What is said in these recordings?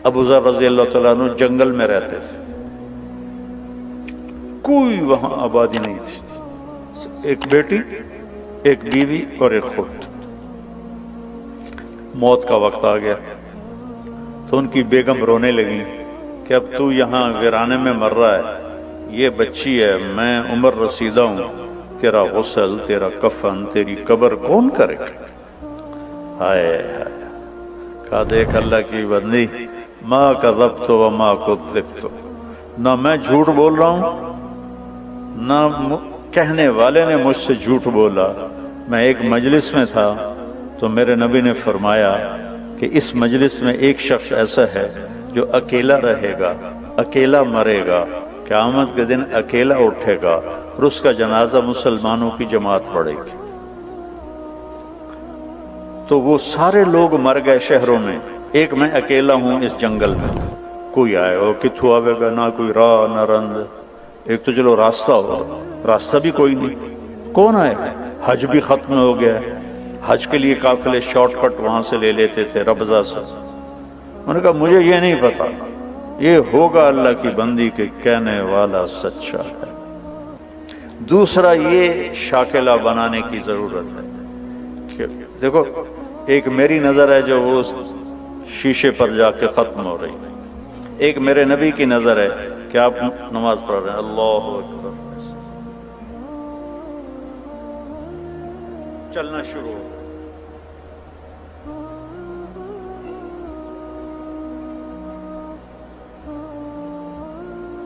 ابو ذر رضی اللہ تعالیٰ عنہ جنگل میں رہتے تھے، کوئی وہاں آبادی نہیں تھی، ایک بیٹی، ایک بیوی اور ایک خود۔ موت کا وقت آ گیا تو ان کی بیگم رونے لگی کہ اب تو یہاں ویرانے میں مر رہا ہے، یہ بچی ہے، میں عمر رسیدہ ہوں، تیرا غسل، تیرا کفن، تیری قبر کون کرے گا؟ ہائے ہائے، کہا دیکھ اللہ کی بندی، ما کذبت وما کذبت، نہ میں جھوٹ بول رہا ہوں نہ کہنے والے نے مجھ سے جھوٹ بولا۔ میں ایک مجلس میں تھا تو میرے نبی نے فرمایا کہ اس مجلس میں ایک شخص ایسا ہے جو اکیلا رہے گا، اکیلا مرے گا، قیامت کے دن اکیلا اٹھے گا اور اس کا جنازہ مسلمانوں کی جماعت پڑھے گی۔ تو وہ سارے لوگ مر گئے شہروں میں، ایک میں اکیلا ہوں اس جنگل میں، کوئی آئے ہو کتھو آوے گا، نہ کوئی راہ نہ رند، ایک تو چلو راستہ ہو، راستہ بھی کوئی نہیں، کون آئے؟ حج بھی ختم ہو گیا ہے، حج کے لیے قافلے شارٹ کٹ وہاں سے لے لیتے تھے ربضہ سے۔ میں نے کہا مجھے یہ نہیں پتا، یہ ہوگا اللہ کی بندی کے کہنے والا سچا ہے۔ دوسرا یہ شاکلہ بنانے کی ضرورت ہے کہ دیکھو ایک میری نظر ہے جو وہ شیشے پر جا کے ختم ہو رہی، ایک میرے نبی کی نظر ہے کہ آپ نماز پڑھ رہے ہیں، اللہ اکبر، چلنا شروع ہو،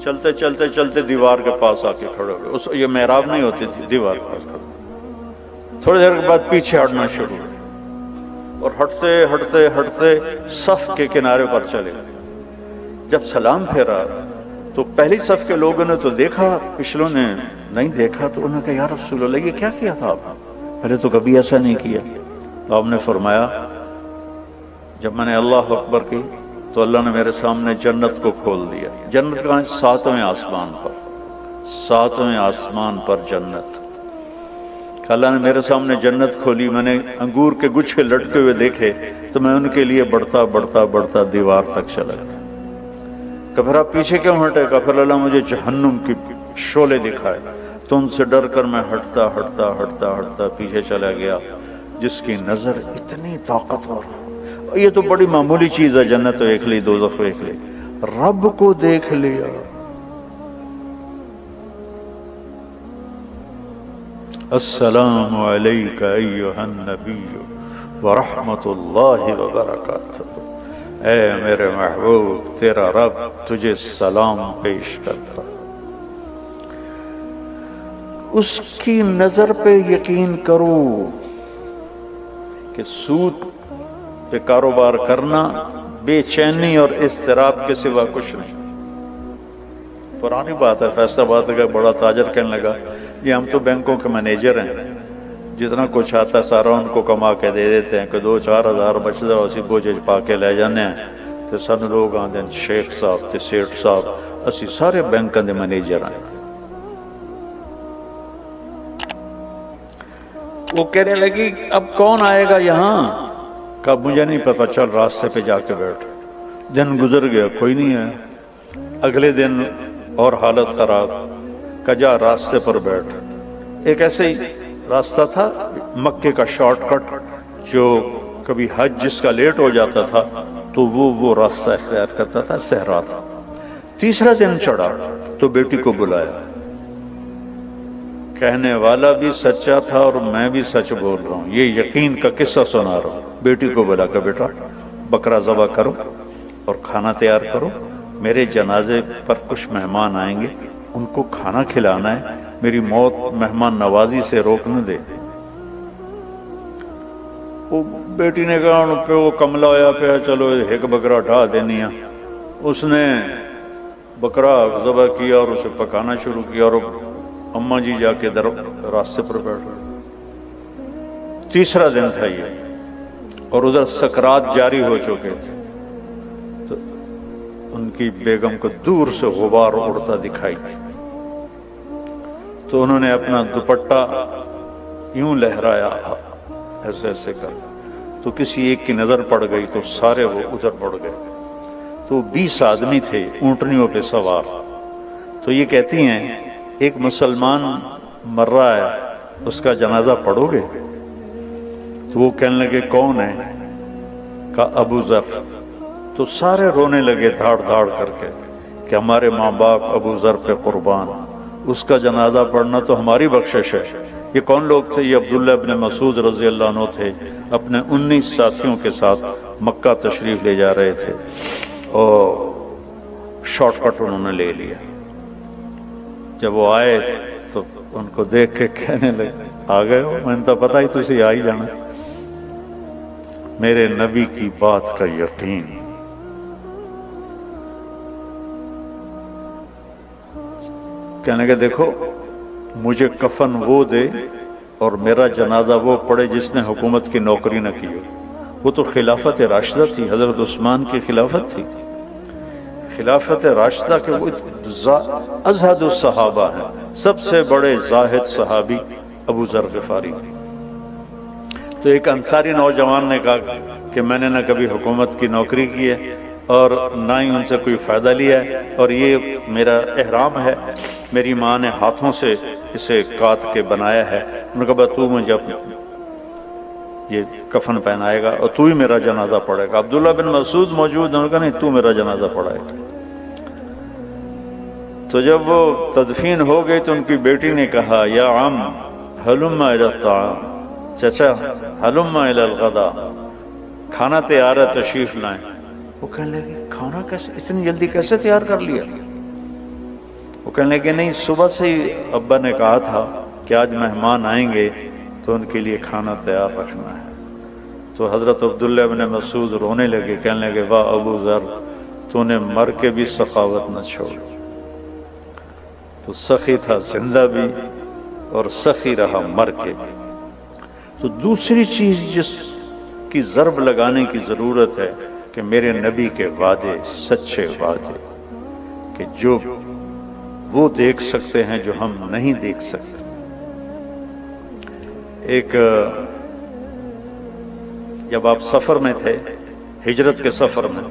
چلتے چلتے چلتے دیوار کے پاس آ کے کھڑے ہو گئے، یہ محراب نہیں ہوتی تھی، دیوار کے پاس کھڑے، تھوڑی دیر کے بعد پیچھے ہٹنا شروع ہو اور ہٹتے ہٹتے ہٹتے صف کے کنارے پر چلے۔ جب سلام پھیرا تو پہلی صف کے لوگوں نے تو دیکھا، پچھلوں نے نہیں دیکھا، تو انہوں نے کہا یا رسول اللہ یہ کیا کیا تھا آپ نے؟ پہلے تو کبھی ایسا نہیں کیا۔ تو آپ نے فرمایا جب میں نے اللہ اکبر کی تو اللہ نے میرے سامنے جنت کو کھول دیا۔ جنت کہاں؟ ساتویں آسمان پر، ساتویں آسمان پر جنت۔ اللہ نے میرے سامنے جنت کھولی، میں نے انگور کے گچھے لٹکے ہوئے دیکھے تو میں ان کے لیے بڑھتا بڑھتا بڑھتا دیوار تک چلا گیا۔ کہ پھر آپ پیچھے کیوں ہٹے؟ کہ پھر اللہ مجھے جہنم کی شعلے دکھائے، تو ان سے ڈر کر میں ہٹتا ہٹتا ہٹتا ہٹتا پیچھے چلا گیا۔ جس کی نظر اتنی طاقتور، یہ تو بڑی معمولی چیز ہے، جنت دیکھ لی، دوزخ دیکھ لی، رب کو دیکھ لیا۔ السلام علیک ایھا النبی ورحمۃ اللہ وبرکاتہ، اے میرے محبوب تیرا رب تجھے سلام پیش کرتا۔ اس کی نظر پہ یقین کرو کہ سود پہ کاروبار کرنا بے چینی اور اضطراب کے سوا کچھ نہیں۔ پرانی بات ہے، فیصلہ بات کا بڑا تاجر کہنے لگا یہ ہم تو بینکوں کے مینیجر ہیں، جتنا کچھ آتا ہے سارا ان کو کما کے دے دیتے ہیں کہ 2-4 ہزار بچتا ہے اسی بوجھ پا کے لے جانے ہیں، تو سن لوگ آتے ہیں شیخ صاحب تے سیٹھ صاحب اسی سارے بینکوں دے مینیجر ہیں۔ وہ کہنے لگی اب کون آئے گا یہاں؟ کہا مجھے نہیں پتا، چل راستے پہ جا کے بیٹھ۔ دن گزر گیا، کوئی نہیں ہے۔ اگلے دن اور حالت خراب، کہا جا راستے پر بیٹھ۔ ایک ایسے ہی راستہ تھا مکے کا شارٹ کٹ، جو کبھی حج جس کا لیٹ ہو جاتا تھا تو وہ راستہ اختیار کرتا تھا، صحرا تھا۔ تیسرا دن چڑھا تو بیٹی کو بلایا، کہنے والا بھی سچا تھا اور میں بھی سچ بول رہا ہوں، یہ یقین کا قصہ سنا رہا ہوں۔ بیٹی کو بلا کر بیٹا بکرا ذبح کرو اور کھانا تیار کرو، میرے جنازے پر کچھ مہمان آئیں گے، ان کو کھانا کھلانا ہے، میری موت مہمان نوازی سے روک نہ دے۔ وہ بیٹی نے کہا ان پہ وہ کملا ہویا پہ چلو ایک بکرا اٹھا دینی ہے۔ اس نے بکرا ذبح کیا اور اسے پکانا شروع کیا اور اماں جی جا کے راستے پر بیٹھ گئے۔ تیسرا دن تھا یہ اور ادھر سکرات جاری ہو چکے تھے، تو ان کی بیگم کو دور سے غبار اڑتا دکھائی، تو انہوں نے اپنا دوپٹہ یوں لہرایا ایسے ایسے کر، تو کسی ایک کی نظر پڑ گئی تو سارے وہ ادھر پڑ گئے۔ تو 20 آدمی تھے اونٹنیوں پہ سوار. تو یہ کہتی ہیں ایک مسلمان مر رہا ہے, اس کا جنازہ پڑھو گے؟ تو وہ کہنے لگے کون ہے؟ کہا ابو ذر. تو سارے رونے لگے دھاڑ دھاڑ کر کے کہ ہمارے ماں باپ ابو ذر پہ قربان, اس کا جنازہ پڑھنا تو ہماری بخشش ہے. یہ کون لوگ تھے؟ یہ عبداللہ ابن مسعود رضی اللہ عنہ تھے, اپنے 19 ساتھیوں کے ساتھ مکہ تشریف لے جا رہے تھے اور شارٹ کٹ انہوں نے لے لیا. جب وہ آئے تو ان کو دیکھ کے کہنے لگے آ گئے ہو, میں نے تو پتا ہی تسی آ ہی جانا, میرے نبی کی بات کا یقین. کہنے کہ دیکھو مجھے کفن وہ دے اور میرا جنازہ وہ پڑھے جس نے حکومت کی نوکری نہ کی ہو. وہ تو خلافت راشدہ تھی, حضرت عثمان کی خلافت تھی. خلافت راشدہ کے وہ ازہد الصحابہ ہیں, سب سے بڑے زاہد صحابی ابو ذر غفاری. تو ایک انصاری نوجوان نے کہا کہ میں نے نہ کبھی حکومت کی نوکری کی ہے اور نہ ہی ان سے کوئی فائدہ لیا ہے, اور یہ میرا احرام ہے, میری ماں نے ہاتھوں سے اسے کاٹ کے بنایا ہے. انہوں نے کہا تو مجھے یہ کفن پہنائے گا اور تو ہی میرا جنازہ پڑھے گا. عبداللہ بن مسعود موجود, انہوں نے کہا نہیں تو میرا جنازہ پڑھائے گا. تو جب وہ تدفین ہو گئی تو ان کی بیٹی نے کہا یا عم ہلم الی الطعام, چچا ہلم الی الغداء, کھانا تیار ہے تشریف لائیں. وہ کہنے لگے کھانا کیسے اتنی جلدی کیسے تیار کر لیا؟ وہ کہنے لگے نہیں, صبح سے ہی ابا نے کہا تھا کہ آج مہمان آئیں گے تو ان کے لیے کھانا تیار رکھنا ہے. تو حضرت عبداللہ بن مسعود رونے لگے, کہنے لگے واہ ابو ذر, تو نے مر کے بھی سخاوت نہ چھوڑ. تو سخی تھا زندہ بھی اور سخی رہا مر کے بھی. تو دوسری چیز جس کی ضرب لگانے کی ضرورت ہے کہ میرے نبی کے وعدے سچے وعدے, کہ جو وہ دیکھ سکتے ہیں جو ہم نہیں دیکھ سکتے. ایک جب آپ سفر میں تھے, ہجرت کے سفر میں,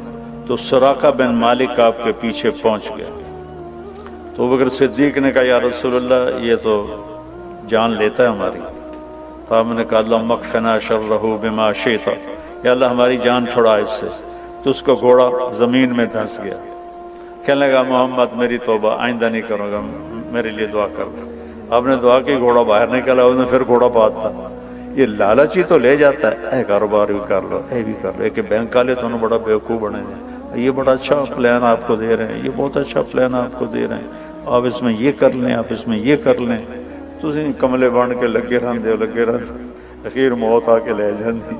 تو سراقہ بن مالک آپ کے پیچھے پہنچ گیا. تو ابوبکر صدیق نے کہا یا رسول اللہ یہ تو جان لیتا ہے ہماری. تو آپ نے کہا اللہم اکفنا شرہ بما شئت, یا اللہ ہماری جان چھڑا اس سے. تو اس کو گھوڑا زمین میں دھنس گیا. کہنے لگا محمد میری توبہ, آئندہ نہیں کروں گا, میرے لیے دعا کر دو. آپ نے دعا کی, گھوڑا باہر نکلا, اس نے پھر گھوڑا بات تھا. یہ لالچی تو لے جاتا ہے, اے کاروبار بھی کر لو, اے بھی کر لو. کہ بینک والے تو بڑا بیوقوف بنے ہیں, یہ بڑا اچھا پلان آپ کو دے رہے ہیں, یہ بہت اچھا پلان آپ کو دے رہے ہیں, آپ اس میں یہ کر لیں, آپ اس میں یہ کر لیں. تسی کملے بن کے لگے رہندے ہو, لگے رہندے, اخیر موت آ کے لے جاندی.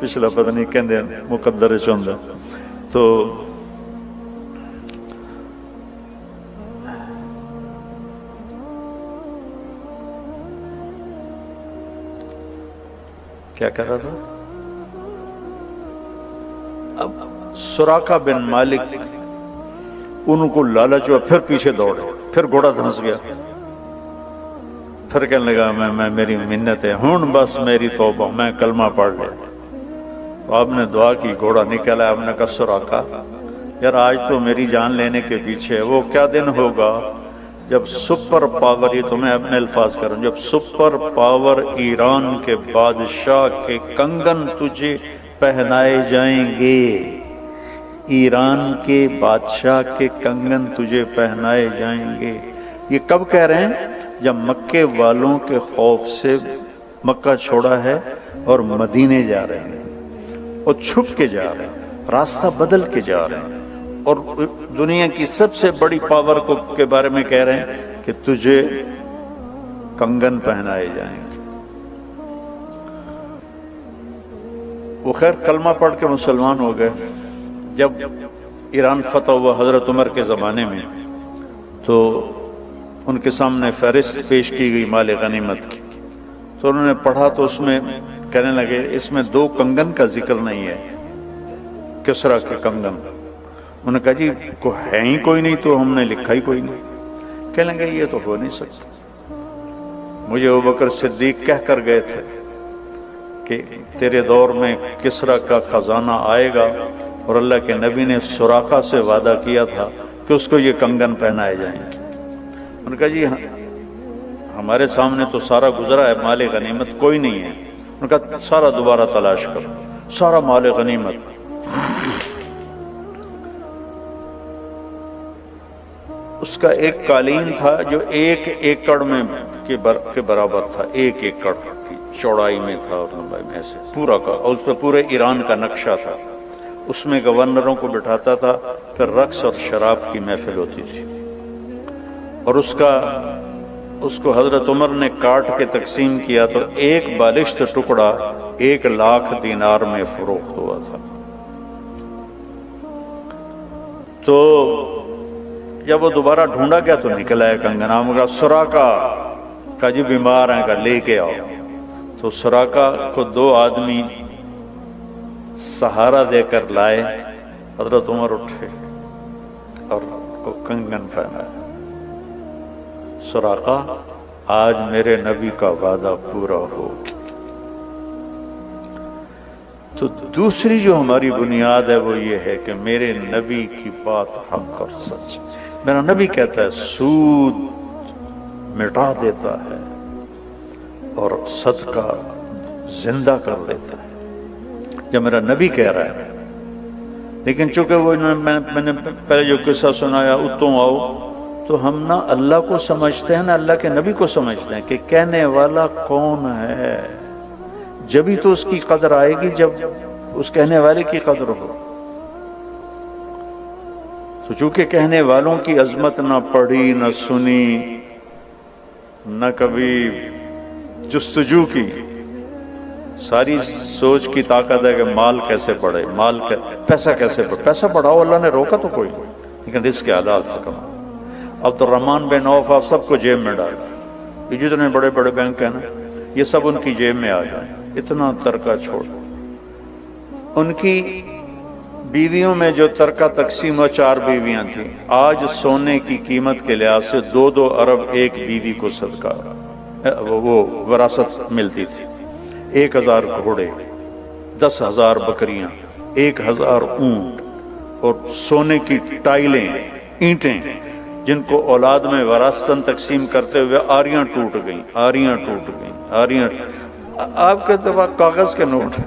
پچھلا پتہ نہیں کہندے مقدر چ ہوندا. تو کیا کر رہا تھا؟ اب سراقہ بن مالک ان کو لالچ ہوا, پھر پیچھے دوڑے, پھر گھوڑا دھنس گیا. پھر کہنے لگا میں میری منت ہے, ہن بس میری توبہ, میں کلمہ پڑھ لیا. تو آپ نے دعا کی, گھوڑا نکلا. آپ نے کہا سراقہ یار آج تو میری جان لینے کے پیچھے ہے. وہ کیا دن ہوگا جب سپر پاور, یہ تو میں اپنے الفاظ کر رہا ہوں, جب سپر پاور ایران کے بادشاہ کے کنگن تجھے پہنائے جائیں گے. ایران کے بادشاہ کے کنگن تجھے پہنائے جائیں گے. یہ کب کہہ رہے ہیں؟ جب مکے والوں کے خوف سے مکہ چھوڑا ہے اور مدینے جا رہے ہیں, اور چھپ کے جا رہے ہیں, راستہ بدل کے جا رہے ہیں, اور دنیا کی سب سے بڑی پاور کے بارے میں کہہ رہے ہیں کہ تجھے کنگن پہنائے جائیں گے. وہ خیر کلمہ پڑھ کے مسلمان ہو گئے. جب ایران فتح ہوا حضرت عمر کے زمانے میں, تو ان کے سامنے فہرست پیش کی گئی مال غنیمت کی. تو انہوں نے پڑھا تو اس میں کہنے لگے اس میں 2 کنگن کا ذکر نہیں ہے, کسریٰ کے کنگن. انہوں نے کہا جی کو ہے ہی کوئی نہیں, تو ہم نے لکھا ہی کوئی نہیں. کہنے لگے یہ تو ہو نہیں سکتا. مجھے ابوبکر صدیق کہہ کر گئے تھے کہ تیرے دور میں کسریٰ کا خزانہ آئے گا اور اللہ کے نبی نے سراقہ سے وعدہ کیا تھا کہ اس کو یہ کنگن پہنائے جائیں گے۔ انہوں نے کہا جی ہمارے سامنے تو سارا گزرا ہے، مال غنیمت کوئی نہیں ہے۔ انہوں نے کہا سارا دوبارہ تلاش کرو، سارا مال غنیمت۔ اس کا ایک قالین تھا جو 1 ایکڑ میں کے برابر تھا، 1 ایکڑ کی چوڑائی میں تھا اور لمبائی میں، ایسے پورا کا، اور اس پہ پورے ایران کا نقشہ تھا۔ اس میں گورنروں کو بٹھاتا تھا، پھر رقص اور شراب کی محفل ہوتی تھی، اور اس کو حضرت عمر نے کاٹ کے تقسیم کیا تو 1 بالشت ٹکڑا 1 لاکھ دینار میں فروخت ہوا تھا۔ تو جب وہ دوبارہ ڈھونڈا گیا تو نکل آیا کنگن، کا سراقہ کا جی بیمار ہیں، کا لے کے آؤ۔ تو سراقہ کو 2 آدمی سہارا دے کر لائے، حضرت عمر اٹھے اور کو کنگن پہنایا۔ سراقہ آج میرے نبی کا وعدہ پورا ہو۔ تو دوسری جو ہماری بنیاد ہے وہ یہ ہے کہ میرے نبی کی بات حق اور سچ۔ میرا نبی کہتا ہے سود مٹا دیتا ہے اور صدقہ زندہ کر دیتا ہے، جب میرا نبی کہہ رہا ہے۔ لیکن چونکہ وہ میں نے پہلے جو قصہ سنایا اتوں آؤ، تو ہم نہ اللہ کو سمجھتے ہیں نہ اللہ کے نبی کو سمجھتے ہیں کہ کہنے والا کون ہے۔ جبھی تو اس کی قدر آئے گی جب اس کہنے والے کی قدر ہو۔ تو چونکہ کہنے والوں کی عظمت نہ پڑھی نہ سنی نہ کبھی جستجو کی، ساری سوچ کی طاقت ہے کہ مال کیسے بڑھے، پیسہ کیسے بڑھے۔ پیسہ بڑھاؤ، اللہ نے روکا تو کوئی نہیں، لیکن رزق کے حلال سے کماؤ۔ عبد الرحمن بن عوف آپ سب کو جیب میں ڈالا، یہ جتنے بڑے بڑے بینک ہیں نا یہ سب ان کی جیب میں آ جائیں، اتنا ترکہ چھوڑ۔ ان کی بیویوں میں جو ترکہ تقسیم 4 بیویاں تھیں، آج سونے کی قیمت کے لحاظ سے 2 ارب ایک بیوی کو صدقہ وہ وراثت ملتی تھی۔ 1000 گھوڑے، 10,000 بکریاں، 1000 اونٹ، اور سونے کی ٹائلیں، اینٹیں، جن کو اولاد میں وراثتاً تقسیم کرتے ہوئے آریاں ٹوٹ گئیں۔ آپ کے دفعہ کاغذ کے نوٹ،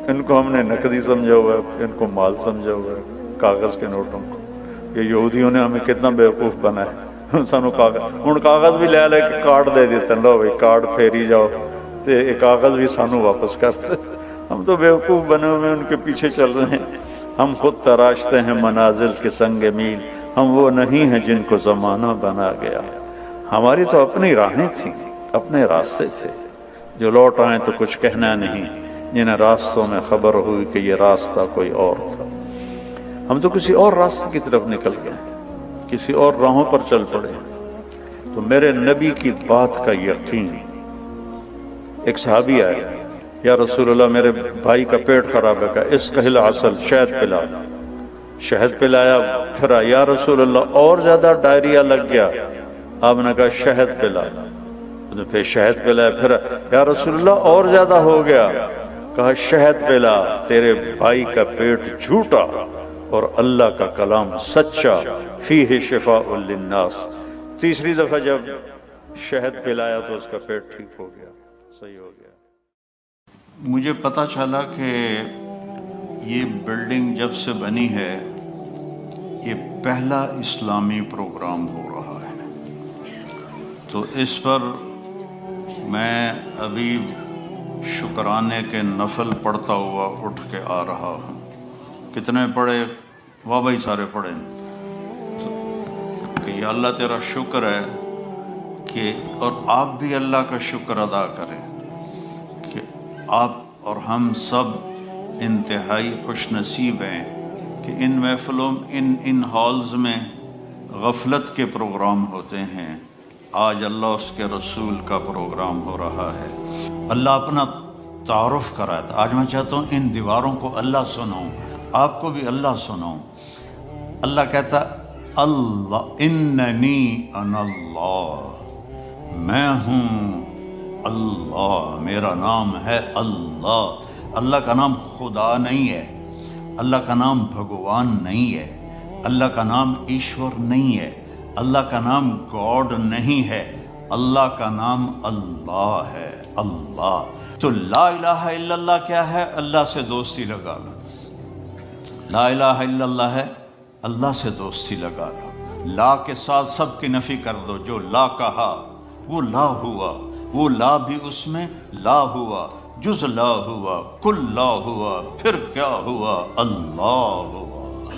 ان کو ہم نے نقدی سمجھا ہوا ہے، ان کو مال سمجھا ہوا ہے، کاغذ کے نوٹوں کو۔ یہ یہودیوں نے ہمیں کتنا بیوقوف بنایا، سانو کاغذ بھی لے کے کارڈ دے دیتے، لو بھائی کارڈ پھیری جاؤ، تو یہ کاغذ بھی سانو واپس کرتے۔ ہم تو بیوقوف بنے ہوئے ان کے پیچھے چل رہے ہیں۔ ہم خود تراشتے ہیں منازل کے سنگ میل، ہم وہ نہیں ہیں جن کو زمانہ بنا گیا۔ ہماری تو اپنی راہیں تھیں، اپنے راستے تھے، جو لوٹ آئیں تو کچھ کہنا نہیں، جنہیں راستوں میں خبر ہوئی کہ یہ راستہ کوئی اور تھا۔ ہم تو کسی اور راستے کی طرف نکل گئے، کسی اور راہوں پر چل پڑے۔ تو میرے نبی کی بات کا یقین۔ ایک صحابی آئے، یا رسول اللہ میرے بھائی کا پیٹ خراب ہے، کہا اسقہل عسل، شہد پلا۔ شہد پلایا، پھر یا رسول اللہ اور زیادہ ڈائریا لگ گیا، آپ نے کہا شہد پلا، پھر شہد پلایا، پھر یا رسول اللہ اور زیادہ ہو گیا، کہا شہد پلا، تیرے بھائی کا پیٹ جھوٹا اور اللہ کا کلام سچا، فیہ شفاء للناس۔ تیسری دفعہ جب شہد پلایا تو اس کا پیٹ ٹھیک ہو گیا، صحیح ہو گیا۔ مجھے پتہ چلا کہ یہ بلڈنگ جب سے بنی ہے یہ پہلا اسلامی پروگرام ہو رہا ہے، تو اس پر میں ابھی شکرانے کے نفل پڑھتا ہوا اٹھ کے آ رہا ہوں۔ کتنے پڑھے؟ واہ بھائی سارے پڑھے، کہ یا اللہ تیرا شکر ہے کہ، اور آپ بھی اللہ کا شکر ادا کریں کہ آپ اور ہم سب انتہائی خوش نصیب ہیں کہ ان محفلوں ان ہالز میں غفلت کے پروگرام ہوتے ہیں، آج اللہ اس کے رسول کا پروگرام ہو رہا ہے۔ اللہ اپنا تعارف کرایا تھا۔ آج میں چاہتا ہوں ان دیواروں کو اللہ سناؤں، آپ کو بھی اللہ سناؤں۔ اللہ کہتا اللہ اننی انا اللہ، میں ہوں اللہ، میرا نام ہے اللہ، اللہ کا نام خدا نہیں ہے، اللہ کا نام بھگوان نہیں ہے، اللہ کا نام ایشور نہیں ہے، اللہ کا نام گاڈ نہیں ہے، اللہ کا نام اللہ ہے، اللہ۔ تو لا الہ الا اللہ کیا ہے؟ اللہ سے دوستی لگا لو۔ لا الہ الا اللہ ہے اللہ سے دوستی لگا لو۔ لا کے ساتھ سب کی نفی کر دو، جو لا کہا وہ لا ہوا، وہ لا بھی اس میں لا ہوا، جز لا ہوا، کل لا ہوا، پھر کیا ہوا؟ اللہ ہوا۔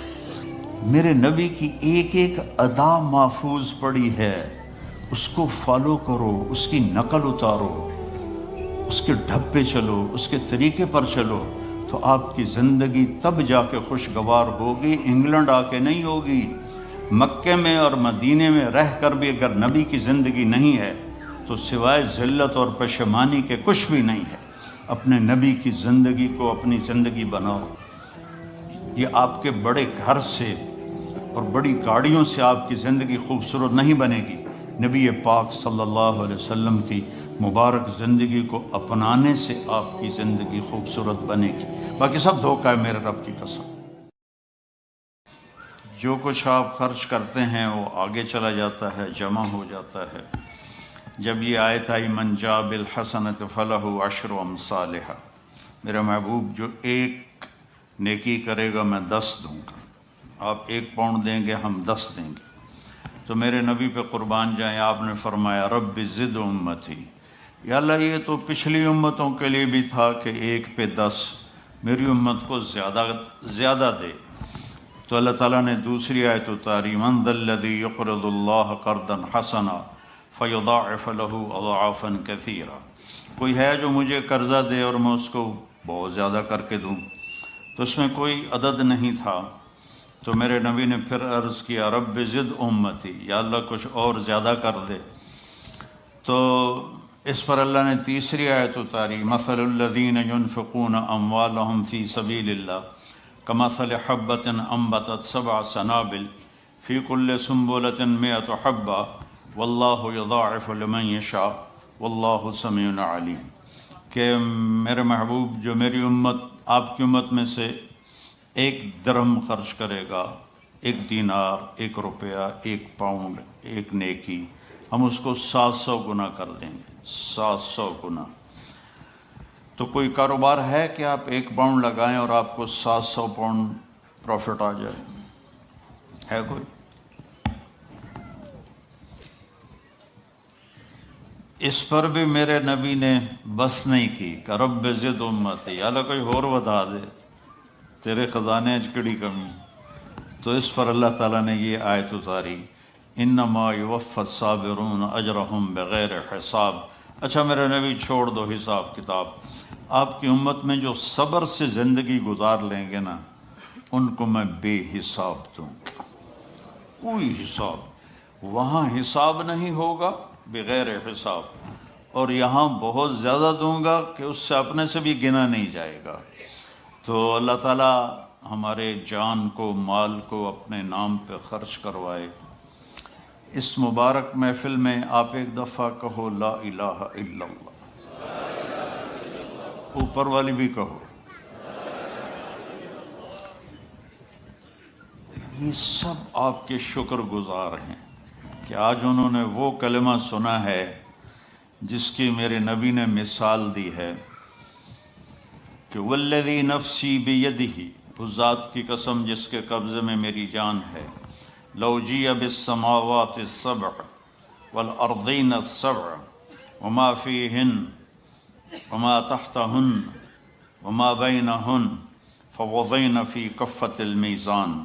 میرے نبی کی ایک ایک ادا محفوظ پڑی ہے، اس کو فالو کرو، اس کی نقل اتارو، اس کے ڈھب پہ چلو، اس کے طریقے پر چلو، تو آپ کی زندگی تب جا کے خوشگوار ہوگی، انگلینڈ آ کے نہیں ہوگی۔ مکے میں اور مدینے میں رہ کر بھی اگر نبی کی زندگی نہیں ہے تو سوائے ذلت اور پشیمانی کے کچھ بھی نہیں ہے۔ اپنے نبی کی زندگی کو اپنی زندگی بناؤ۔ یہ آپ کے بڑے گھر سے اور بڑی گاڑیوں سے آپ کی زندگی خوبصورت نہیں بنے گی، نبی پاک صلی اللہ علیہ وسلم کی مبارک زندگی کو اپنانے سے آپ کی زندگی خوبصورت بنے گی۔ باقی سب دھوکہ ہے، میرے رب کی قسم۔ جو کچھ آپ خرچ کرتے ہیں وہ آگے چلا جاتا ہے، جمع ہو جاتا ہے۔ جب یہ آیت آئی من جاء بالحسنۃ فلہ عشر امثالھا، میرا محبوب جو ایک نیکی کرے گا میں 10 دوں گا، آپ 1 پاؤنڈ دیں گے ہم 10 دیں گے۔ تو میرے نبی پہ قربان جائیں، آپ نے فرمایا رب زد امتی، یا اللہ یہ تو پچھلی امتوں کے لیے بھی تھا کہ 1 پہ 10، میری امت کو زیادہ دے۔ تو اللہ تعالیٰ نے دوسری آیت اتاری من ذا الذی یقرض اللہ قرضا حسنا فیضاعف له اضعافا کثیرا، کوئی ہے جو مجھے قرضہ دے اور میں اس کو بہت زیادہ کر کے دوں؟ تو اس میں کوئی عدد نہیں تھا۔ تو میرے نبی نے پھر عرض کیا رب زد امتی، یا اللہ کچھ اور زیادہ کر دے۔ تو اس پر اللہ نے تیسری آیت اتاری مثل الذین ينفقون اموالهم فی سبیل اللہ کمثل حبۃ انبتت 7 سنابل فی کل سنبلۃ 100 حبہ واللہ یضاعف لمن یشاء واللہ سمیع علیم، کہ میرے محبوب جو میری امت، آپ کی امت میں سے 1 درہم خرچ کرے گا، 1 دینار، 1 روپیہ، 1 پاؤنڈ، 1 نیکی، ہم اس کو 700 گنا کر دیں گے، 700 گنا۔ تو کوئی کاروبار ہے کہ آپ 1 پاؤنڈ لگائیں اور آپ کو 700 پاؤنڈ پروفٹ آ جائے؟ ہے کوئی؟ اس پر بھی میرے نبی نے بس نہیں کی کہ رب زد امتی، یا اللہ کوئی اور بتا دے، تیرے خزانے اچ کڑی کمی۔ تو اس پر اللہ تعالیٰ نے یہ آیت اتاری انما یوفی الصابرون اجرہم بغیر حساب۔ اچھا میرے نبی چھوڑ دو حساب کتاب، آپ کی امت میں جو صبر سے زندگی گزار لیں گے نا، ان کو میں بے حساب دوں گا، کوئی حساب۔ وہاں حساب نہیں ہوگا بغیر حساب، اور یہاں بہت زیادہ دوں گا کہ اس سے اپنے سے بھی گنا نہیں جائے گا۔ تو اللہ تعالیٰ ہمارے جان کو، مال کو اپنے نام پہ خرچ کروائے۔ اس مبارک محفل میں آپ ایک دفعہ کہو لا الہ الا اللہ، اوپر والی بھی کہو۔ یہ سب آپ کے شکر گزار ہیں کہ آج انہوں نے وہ کلمہ سنا ہے جس کی میرے نبی نے مثال دی ہے کہ والذی نفسی بیدہ، اس ذات کی قسم جس کے قبضے میں میری جان ہے، لو جیء بالسماوات السبع والارضین السبع وما فیہن وما تحتہن وما بینہن فوضین فی کفۃ المیزان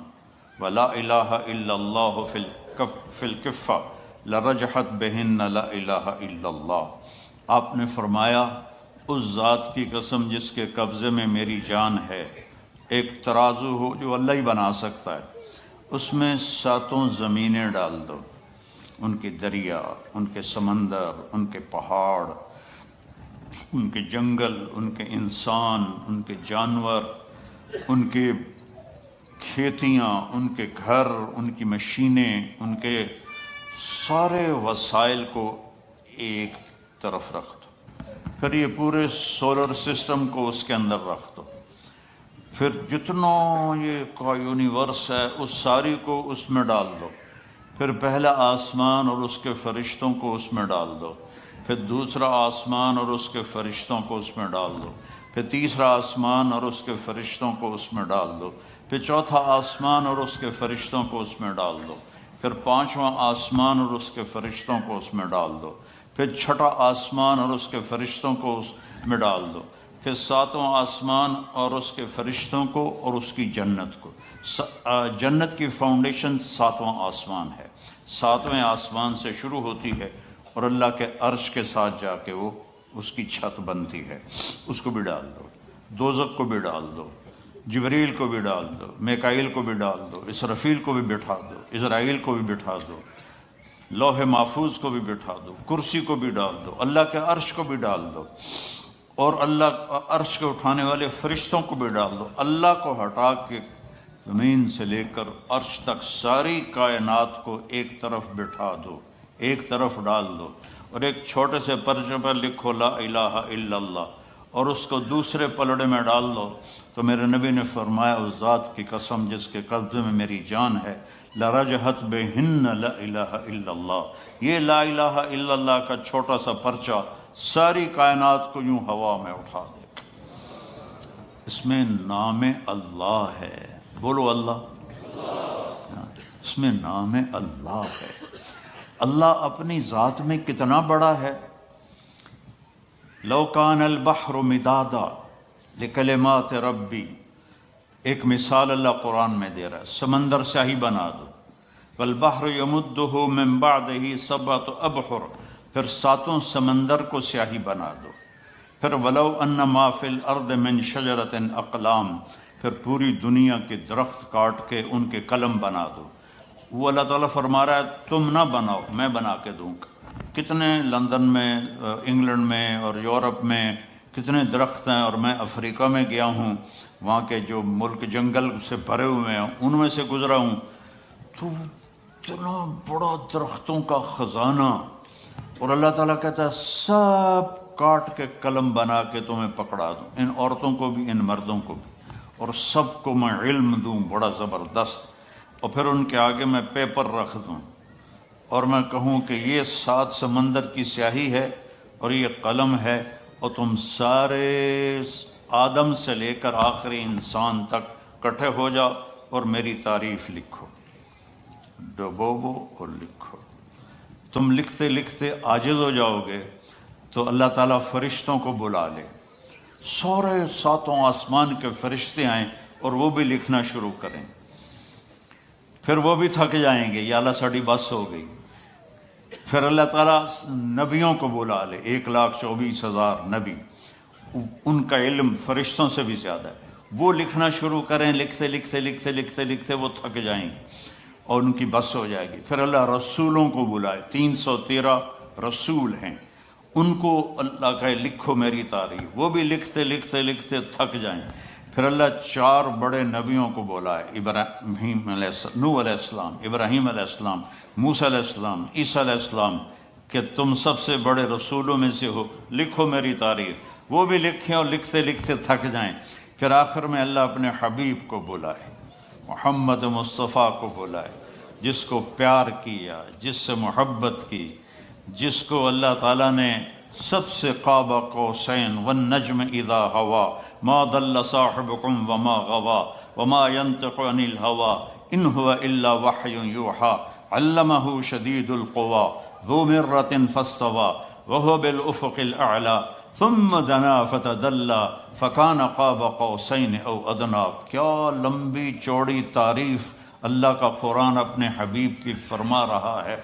ولا الہ الا اللہ فی الکفہ لرجحت بہن لا الہ الا اللہ۔ آپ نے فرمایا اس ذات کی قسم جس کے قبضے میں میری جان ہے، ایک ترازو ہو جو اللہ ہی بنا سکتا ہے، اس میں 7 زمینیں ڈال دو، ان کے دریا، ان کے سمندر، ان کے پہاڑ، ان کے جنگل، ان کے انسان، ان کے جانور، ان کے کھیتیاں، ان کے گھر، ان کی مشینیں، ان کے سارے وسائل کو ایک طرف رکھ دو، پھر یہ پورے سولر سسٹم کو اس کے اندر رکھ دو، پھر جتنا یہ کا یونیورس ہے اس ساری کو اس میں ڈال دو، پھر پہلا آسمان اور اس کے فرشتوں کو اس میں ڈال دو، پھر دوسرا آسمان اور اس کے فرشتوں کو اس میں ڈال دو، پھر تیسرا آسمان اور اس کے فرشتوں کو اس میں ڈال دو، پھر چوتھا آسمان اور اس کے فرشتوں کو اس میں ڈال دو، پھر پانچواں آسمان اور اس کے فرشتوں کو اس میں ڈال دو، پھر چھٹا آسمان اور اس کے فرشتوں کو اس میں ڈال دو، پھر ساتواں آسمان اور اس کے فرشتوں کو اور اس کی جنت کو۔ جنت کی فاؤنڈیشن ساتواں آسمان ہے، ساتویں آسمان سے شروع ہوتی ہے اور اللہ کے عرش کے ساتھ جا کے وہ اس کی چھت بنتی ہے، اس کو بھی ڈال دو، دوزخ کو بھی ڈال دو، جبریل کو بھی ڈال دو، میکائیل کو بھی ڈال دو، اسرافیل کو بھی بٹھا دو، اسرائیل کو بھی بٹھا دو، لوح محفوظ کو بھی بٹھا دو، کرسی کو بھی ڈال دو، اللہ کے عرش کو بھی ڈال دو، اور اللہ عرش کے اٹھانے والے فرشتوں کو بھی ڈال دو۔ اللہ کو ہٹا کے زمین سے لے کر عرش تک ساری کائنات کو ایک طرف بٹھا دو، ایک طرف ڈال دو، اور ایک چھوٹے سے پرچے پر لکھو لا الہ الا اللہ، اور اس کو دوسرے پلڑے میں ڈال دو، تو میرے نبی نے فرمایا اس ذات کی قسم جس کے قبضے میں میری جان ہے، لرجحت بہن لا الہ الا اللہ، یہ لا الہ الا اللہ کا چھوٹا سا پرچہ ساری کائنات کو یوں ہوا میں اٹھا دے۔ اس میں نام اللہ ہے، بولو اللہ، اس میں نام اللہ ہے۔ اللہ اپنی ذات میں کتنا بڑا ہے۔ لو کان البحر مدادا لکلمات ربی، ایک مثال اللہ قرآن میں دے رہا ہے، سمندر سیاہی بنا دو، والبحر یمدہ من بعدہ سبعۃ ابحر، پھر ساتوں سمندر کو سیاہی بنا دو، پھر ولو ان ما فی الارض من شجرۃ اقلام، پھر پوری دنیا کے درخت کاٹ کے ان کے قلم بنا دو۔ وہ اللہ تعالیٰ فرما رہا ہے تم نہ بناؤ، میں بنا کے دوں گا۔ کتنے لندن میں، انگلینڈ میں اور یورپ میں کتنے درخت ہیں، اور میں افریقہ میں گیا ہوں، وہاں کے جو ملک جنگل سے بھرے ہوئے ہیں ان میں سے گزرا ہوں، تو اتنا بڑا درختوں کا خزانہ، اور اللہ تعالیٰ کہتا ہے سب کاٹ کے قلم بنا کے تمہیں پکڑا دوں، ان عورتوں کو بھی ان مردوں کو بھی، اور سب کو میں علم دوں بڑا زبردست، اور پھر ان کے آگے میں پیپر رکھ دوں اور میں کہوں کہ یہ 7 سمندر کی سیاہی ہے اور یہ قلم ہے، اور تم سارے آدم سے لے کر آخری انسان تک کٹھے ہو جاؤ اور میری تعریف لکھو، ڈبوبو اور لکھو۔ تم لکھتے لکھتے عاجز ہو جاؤ گے تو اللہ تعالیٰ فرشتوں کو بلا لے، سارے 7 آسمان کے فرشتے آئیں اور وہ بھی لکھنا شروع کریں، پھر وہ بھی تھک جائیں گے، یا اللہ ساڑی بس ہو گئی۔ پھر اللہ تعالیٰ نبیوں کو بلا لے، 1,24,000 نبی، ان کا علم فرشتوں سے بھی زیادہ ہے، وہ لکھنا شروع کریں، لکھتے لکھتے لکھتے لکھتے لکھتے وہ تھک جائیں گے اور ان کی بس ہو جائے گی۔ پھر اللہ رسولوں کو بلائے، 313 رسول ہیں، ان کو اللہ کہے لکھو میری تعریف، وہ بھی لکھتے لکھتے لکھتے تھک جائیں۔ پھر اللہ 4 بڑے نبیوں کو بلائے، ابراہیم علیہ السلام، نوح علیہ السلام، ابراہیم علیہ السلام، موسیٰ علیہ السلام، عیسیٰ علیہ السلام، کہ تم سب سے بڑے رسولوں میں سے ہو، لکھو میری تعریف، وہ بھی لکھیں اور لکھتے لکھتے تھک جائیں۔ پھر آخر میں اللہ اپنے حبیب کو بلائے، محمد مصطفیٰ کو بلائے، جس کو پیار کیا، جس سے محبت کی، جس کو اللہ تعالیٰ نے سب سے قاب قوسین والنجم اذا ہوا ما ضل صاحبکم وما غوا وما ينطق عن الهوى ان هو الا وحی یوحى علمہ شدید القوى ذو مرۃ فاستوى وهو بالافق الاعلی ثم دنا فتدلى فكان قاب قوسین او ادنی۔ کیا لمبی چوڑی تعریف اللہ کا قرآن اپنے حبیب کی فرما رہا ہے۔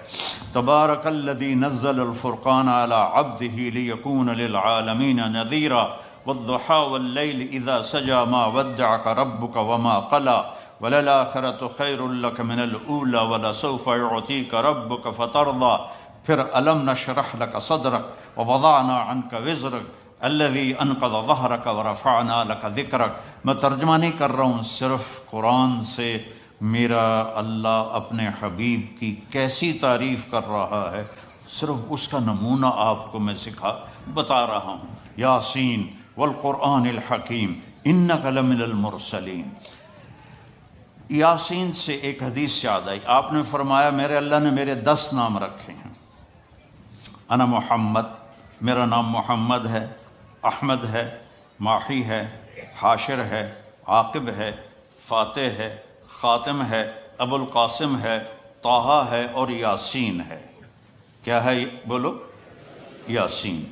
تبارک الذی نزل الفرقان علی عبدہ لیکون للعالمین نذیرا والضحی واللیل اذا سجى ما ودعک ربک وما قلی وللآخرۃ خیر لک من الاولی ولسوف یعطیک ربک فترضی۔ پھر الم نشرح لک صدرک ووضعنا عنک وزرک الذی انقض ظہرک ورفعنا لک ذکرک۔ میں ترجمہ نہیں کر رہا ہوں، صرف قرآن سے میرا اللہ اپنے حبیب کی کیسی تعریف کر رہا ہے، صرف اس کا نمونہ آپ کو میں بتا رہا ہوں، یاسین والقرآن الحکیم انک لمن المرسلین۔ یاسین سے ایک حدیث یاد آئی، آپ نے فرمایا میرے اللہ نے میرے 10 نام رکھے ہیں۔ انا محمد، میرا نام محمد ہے، احمد ہے، ماحی ہے، حاشر ہے، عاقب ہے، فاتح ہے، خاتم ہے، ابو القاسم ہے، طٰہٰ ہے اور یاسین ہے۔ کیا ہے بولو؟ یاسین۔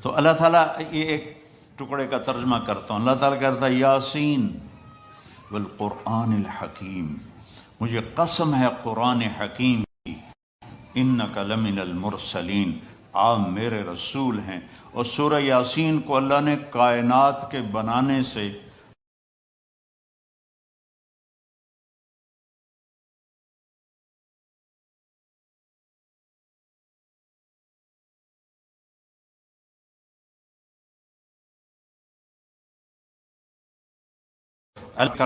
تو اللہ تعالیٰ، یہ ایک ٹکڑے کا ترجمہ کرتا ہوں، اللہ تعالیٰ کہتا ہے یاسین والقرآن الحکیم، مجھے قسم ہے قرآن حکیم کی، انک لمن المرسلین، آپ میرے رسول ہیں۔ اور سورہ یاسین کو اللہ نے کائنات کے بنانے سے انک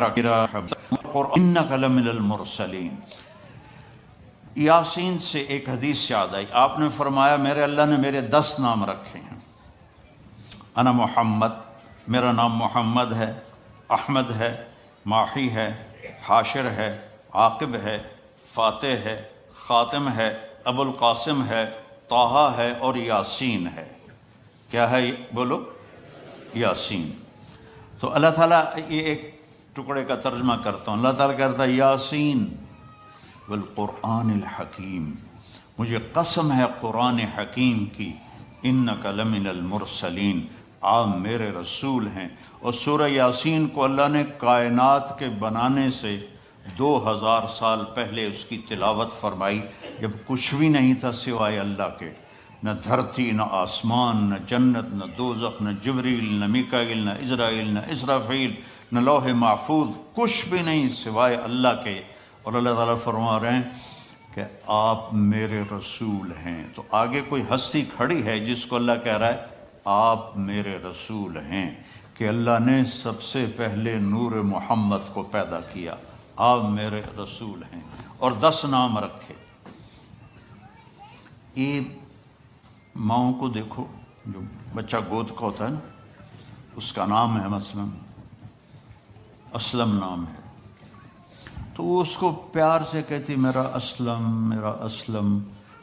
لمن المرسلین۔ یاسین سے ایک حدیث یاد آئی، آپ نے فرمایا میرے اللہ نے میرے 10 نام رکھے ہیں۔ انا محمد، میرا نام محمد ہے، احمد ہے، ماحی ہے، حاشر ہے، عاقب ہے، فاتح ہے، خاتم ہے، ابو القاسم ہے، طٰہٰ ہے اور یاسین ہے۔ کیا ہے بولو؟ یاسین۔ تو اللہ تعالیٰ، یہ ایک ٹکڑے کا ترجمہ کرتا ہوں، اللہ تعالیٰ کہتا ہے یاسین والقرآن الحکیم، مجھے قسم ہے قرآن حکیم کی، انک لمن المرسلین، آپ میرے رسول ہیں۔ اور سورہ یاسین کو اللہ نے کائنات کے بنانے سے 2000 سال پہلے اس کی تلاوت فرمائی، جب کچھ بھی نہیں تھا سوائے اللہ کے، نہ دھرتی، نہ آسمان، نہ جنت، نہ دوزخ، نہ جبریل، نہ میکائیل، نہ عزرائیل، نہ اسرافیل، نہ لوح محفوظ، کچھ بھی نہیں سوائے اللہ کے۔ اور اللہ تعالیٰ فرما رہے ہیں کہ آپ میرے رسول ہیں۔ تو آگے کوئی ہستی کھڑی ہے جس کو اللہ کہہ رہا ہے آپ میرے رسول ہیں، کہ اللہ نے سب سے پہلے نور محمد کو پیدا کیا، آپ میرے رسول ہیں، اور 10 نام رکھے۔ یہ ماؤں کو دیکھو، جو بچہ گود کا ہوتا ہے نا، اس کا نام ہے مثلا اسلم نام ہے، تو وہ اس کو پیار سے کہتی میرا اسلم، میرا اسلم،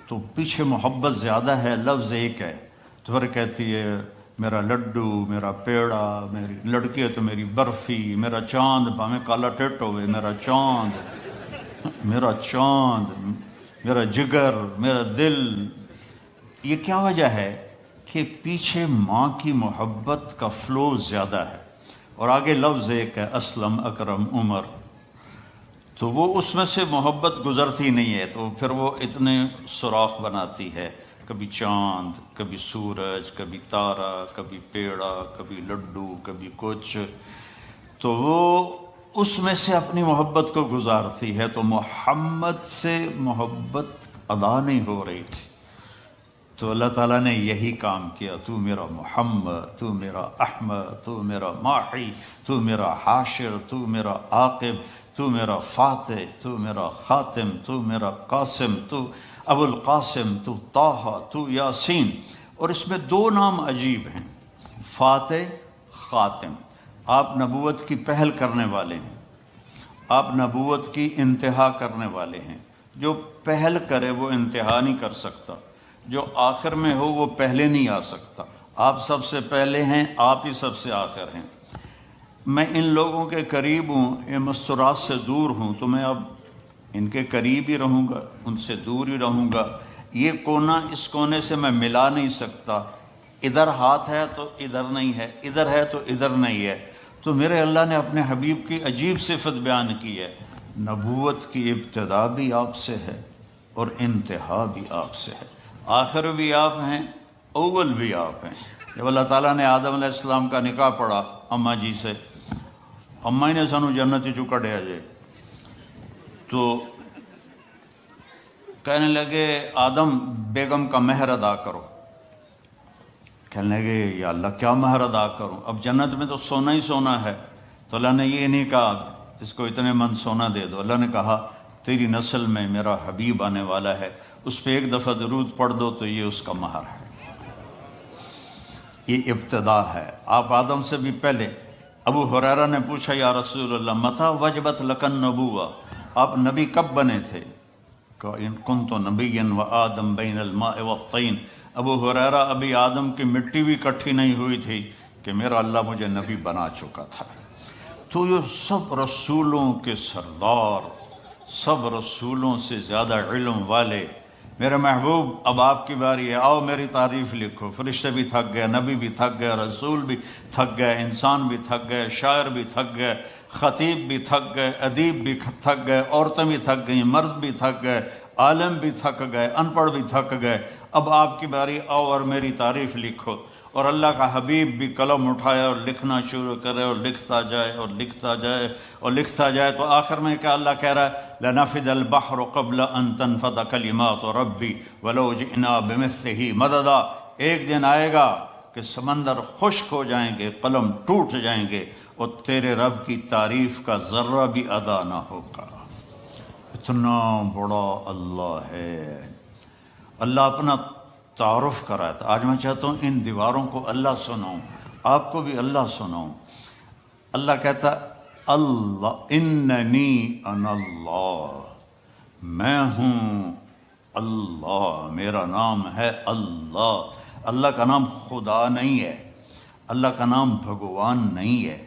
تو پیچھے محبت زیادہ ہے، لفظ ایک ہے، تو پھر کہتی ہے میرا لڈو، میرا پیڑا، میری لڑکی ہے تو میری برفی، میرا چاند، ہمیں کالا ٹیٹ ہوئے، میرا چاند، میرا چاند، میرا جگر، میرا دل۔ یہ کیا وجہ ہے کہ پیچھے ماں کی محبت کا فلو زیادہ ہے، اور آگے لفظ ایک ہے اسلم، اکرم، عمر، تو وہ اس میں سے محبت گزرتی نہیں ہے، تو پھر وہ اتنے سوراخ بناتی ہے، کبھی چاند، کبھی سورج، کبھی تارا، کبھی پیڑا، کبھی لڈو، کبھی کچھ، تو وہ اس میں سے اپنی محبت کو گزارتی ہے۔ تو محمد سے محبت ادا نہیں ہو رہی تھی، تو اللہ تعالیٰ نے یہی کام کیا، تو میرا محمد، تو میرا احمد، تو میرا ماحی، تو میرا حاشر، تو میرا عاقب، تو میرا فاتح، تو میرا خاتم، تو میرا قاسم، تو ابو القاسم، تو طٰہٰ، تو یاسین۔ اور اس میں 2 نام عجیب ہیں، فاتح، خاتم۔ آپ نبوت کی پہل کرنے والے ہیں، آپ نبوت کی انتہا کرنے والے ہیں۔ جو پہل کرے وہ انتہا نہیں کر سکتا، جو آخر میں ہو وہ پہلے نہیں آ سکتا۔ آپ سب سے پہلے ہیں، آپ ہی سب سے آخر ہیں۔ میں ان لوگوں کے قریب ہوں، یہ مستورات سے دور ہوں، تو میں اب ان کے قریب ہی رہوں گا، ان سے دور ہی رہوں گا۔ یہ کونا اس کونے سے میں ملا نہیں سکتا، ادھر ہاتھ ہے تو ادھر نہیں ہے، ادھر ہے تو ادھر نہیں ہے۔ تو میرے اللہ نے اپنے حبیب کی عجیب صفت بیان کی ہے، نبوت کی ابتدا بھی آپ سے ہے اور انتہا بھی آپ سے ہے، آخر بھی آپ ہیں، اول بھی آپ ہیں۔ جب اللہ تعالیٰ نے آدم علیہ السلام کا نکاح پڑھا اماں جی سے، اماں نے سانو جنت چوں کڈیا جے، تو کہنے لگے آدم بیگم کا مہر ادا کرو۔ کہنے لگے یا اللہ کیا مہر ادا کروں، اب جنت میں تو سونا ہی سونا ہے۔ تو اللہ نے یہ نہیں کہا اس کو اتنے من سونا دے دو، اللہ نے کہا تیری نسل میں میرا حبیب آنے والا ہے، اس پہ ایک دفعہ درود پڑھ دو تو یہ اس کا مہر ہے۔ یہ ابتدا ہے. آپ آدم سے بھی پہلے. ابو ہریرہ نے پوچھا یا رسول اللہ متى وجبت لک النبوہ، آپ نبی کب بنے تھے؟ کہ ان کنت نبیا وآدم بین الماء والطین. ابو ہریرہ ابھی آدم کی مٹی بھی اکٹھی نہیں ہوئی تھی کہ میرا اللہ مجھے نبی بنا چکا تھا. تو یہ سب رسولوں کے سردار، سب رسولوں سے زیادہ علم والے میرے محبوب، اب آپ کی باری ہے، آؤ میری تعریف لکھو. فرشتے بھی تھک گئے، نبی بھی تھک گئے، رسول بھی تھک گئے، انسان بھی تھک گئے، شاعر بھی تھک گئے، خطیب بھی تھک گئے، ادیب بھی تھک گئے، عورتیں بھی تھک گئیں، مرد بھی تھک گئے، عالم بھی تھک گئے، ان پڑھ بھی تھک گئے. اب آپ کی باری، آؤ اور میری تعریف لکھو. اور اللہ کا حبیب بھی قلم اٹھائے اور لکھنا شروع کرے اور لکھتا جائے اور لکھتا جائے اور لکھتا جائے. تو آخر میں کیا اللہ کہہ رہا ہے؟ لَنَفِدَ الْبَحْرُ قَبْلَ أَن تَنْفَدَ كَلِمَاتُ رَبِّي وَلَوْ جِئْنَا بِمِثْلِهِ مَدَدًا. ایک دن آئے گا کہ سمندر خشک ہو جائیں گے، قلم ٹوٹ جائیں گے اور تیرے رب کی تعریف کا ذرہ بھی ادا نہ ہوگا. اتنا بڑا اللہ ہے. اللہ اپنا تعارف کرایا تھا. آج میں چاہتا ہوں ان دیواروں کو اللہ سناؤں، آپ کو بھی اللہ سناؤں. اللہ کہتا اللہ اننی انا اللہ، میں ہوں اللہ، میرا نام ہے اللہ. اللہ کا نام خدا نہیں ہے، اللہ کا نام بھگوان نہیں ہے،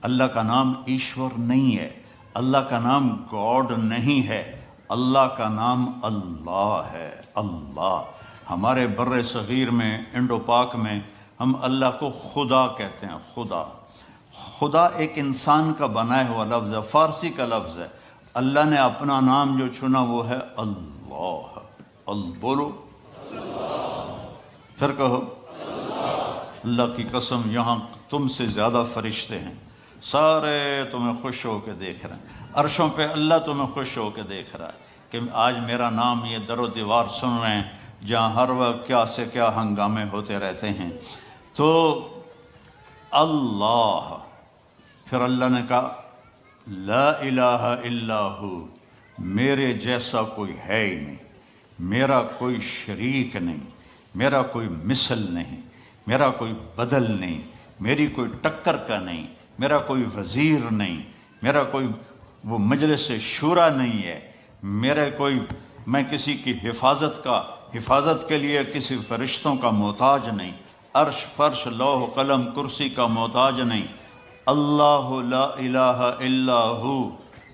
اللہ کا نام ایشور نہیں ہے، اللہ کا نام گاڈ نہیں ہے، اللہ کا نام اللہ ہے. اللہ. ہمارے بر صغیر میں، انڈو پاک میں ہم اللہ کو خدا کہتے ہیں. خدا. خدا ایک انسان کا بنایا ہوا لفظ ہے، فارسی کا لفظ ہے. اللہ نے اپنا نام جو چنا وہ ہے اللہ. بولو پھر کہو اللہ کی قسم، یہاں تم سے زیادہ فرشتے ہیں، سارے تمہیں خوش ہو کے دیکھ رہے ہیں. عرشوں پہ اللہ تمہیں خوش ہو کے دیکھ رہا ہے کہ آج میرا نام یہ در و دیوار سن رہے ہیں جہاں ہر وقت کیا سے کیا ہنگامے ہوتے رہتے ہیں. تو اللہ. پھر اللہ نے کہا لا الہ الا ہو، میرے جیسا کوئی ہے ہی نہیں، میرا کوئی شریک نہیں، میرا کوئی مثل نہیں، میرا کوئی بدل نہیں، میری کوئی ٹکر کا نہیں، میرا کوئی وزیر نہیں، میرا کوئی وہ مجلس شورا نہیں ہے، میں کسی کی حفاظت کے لیے کسی فرشتوں کا محتاج نہیں، عرش فرش لوح قلم کرسی کا محتاج نہیں. اللہ لا الہ الا ہو.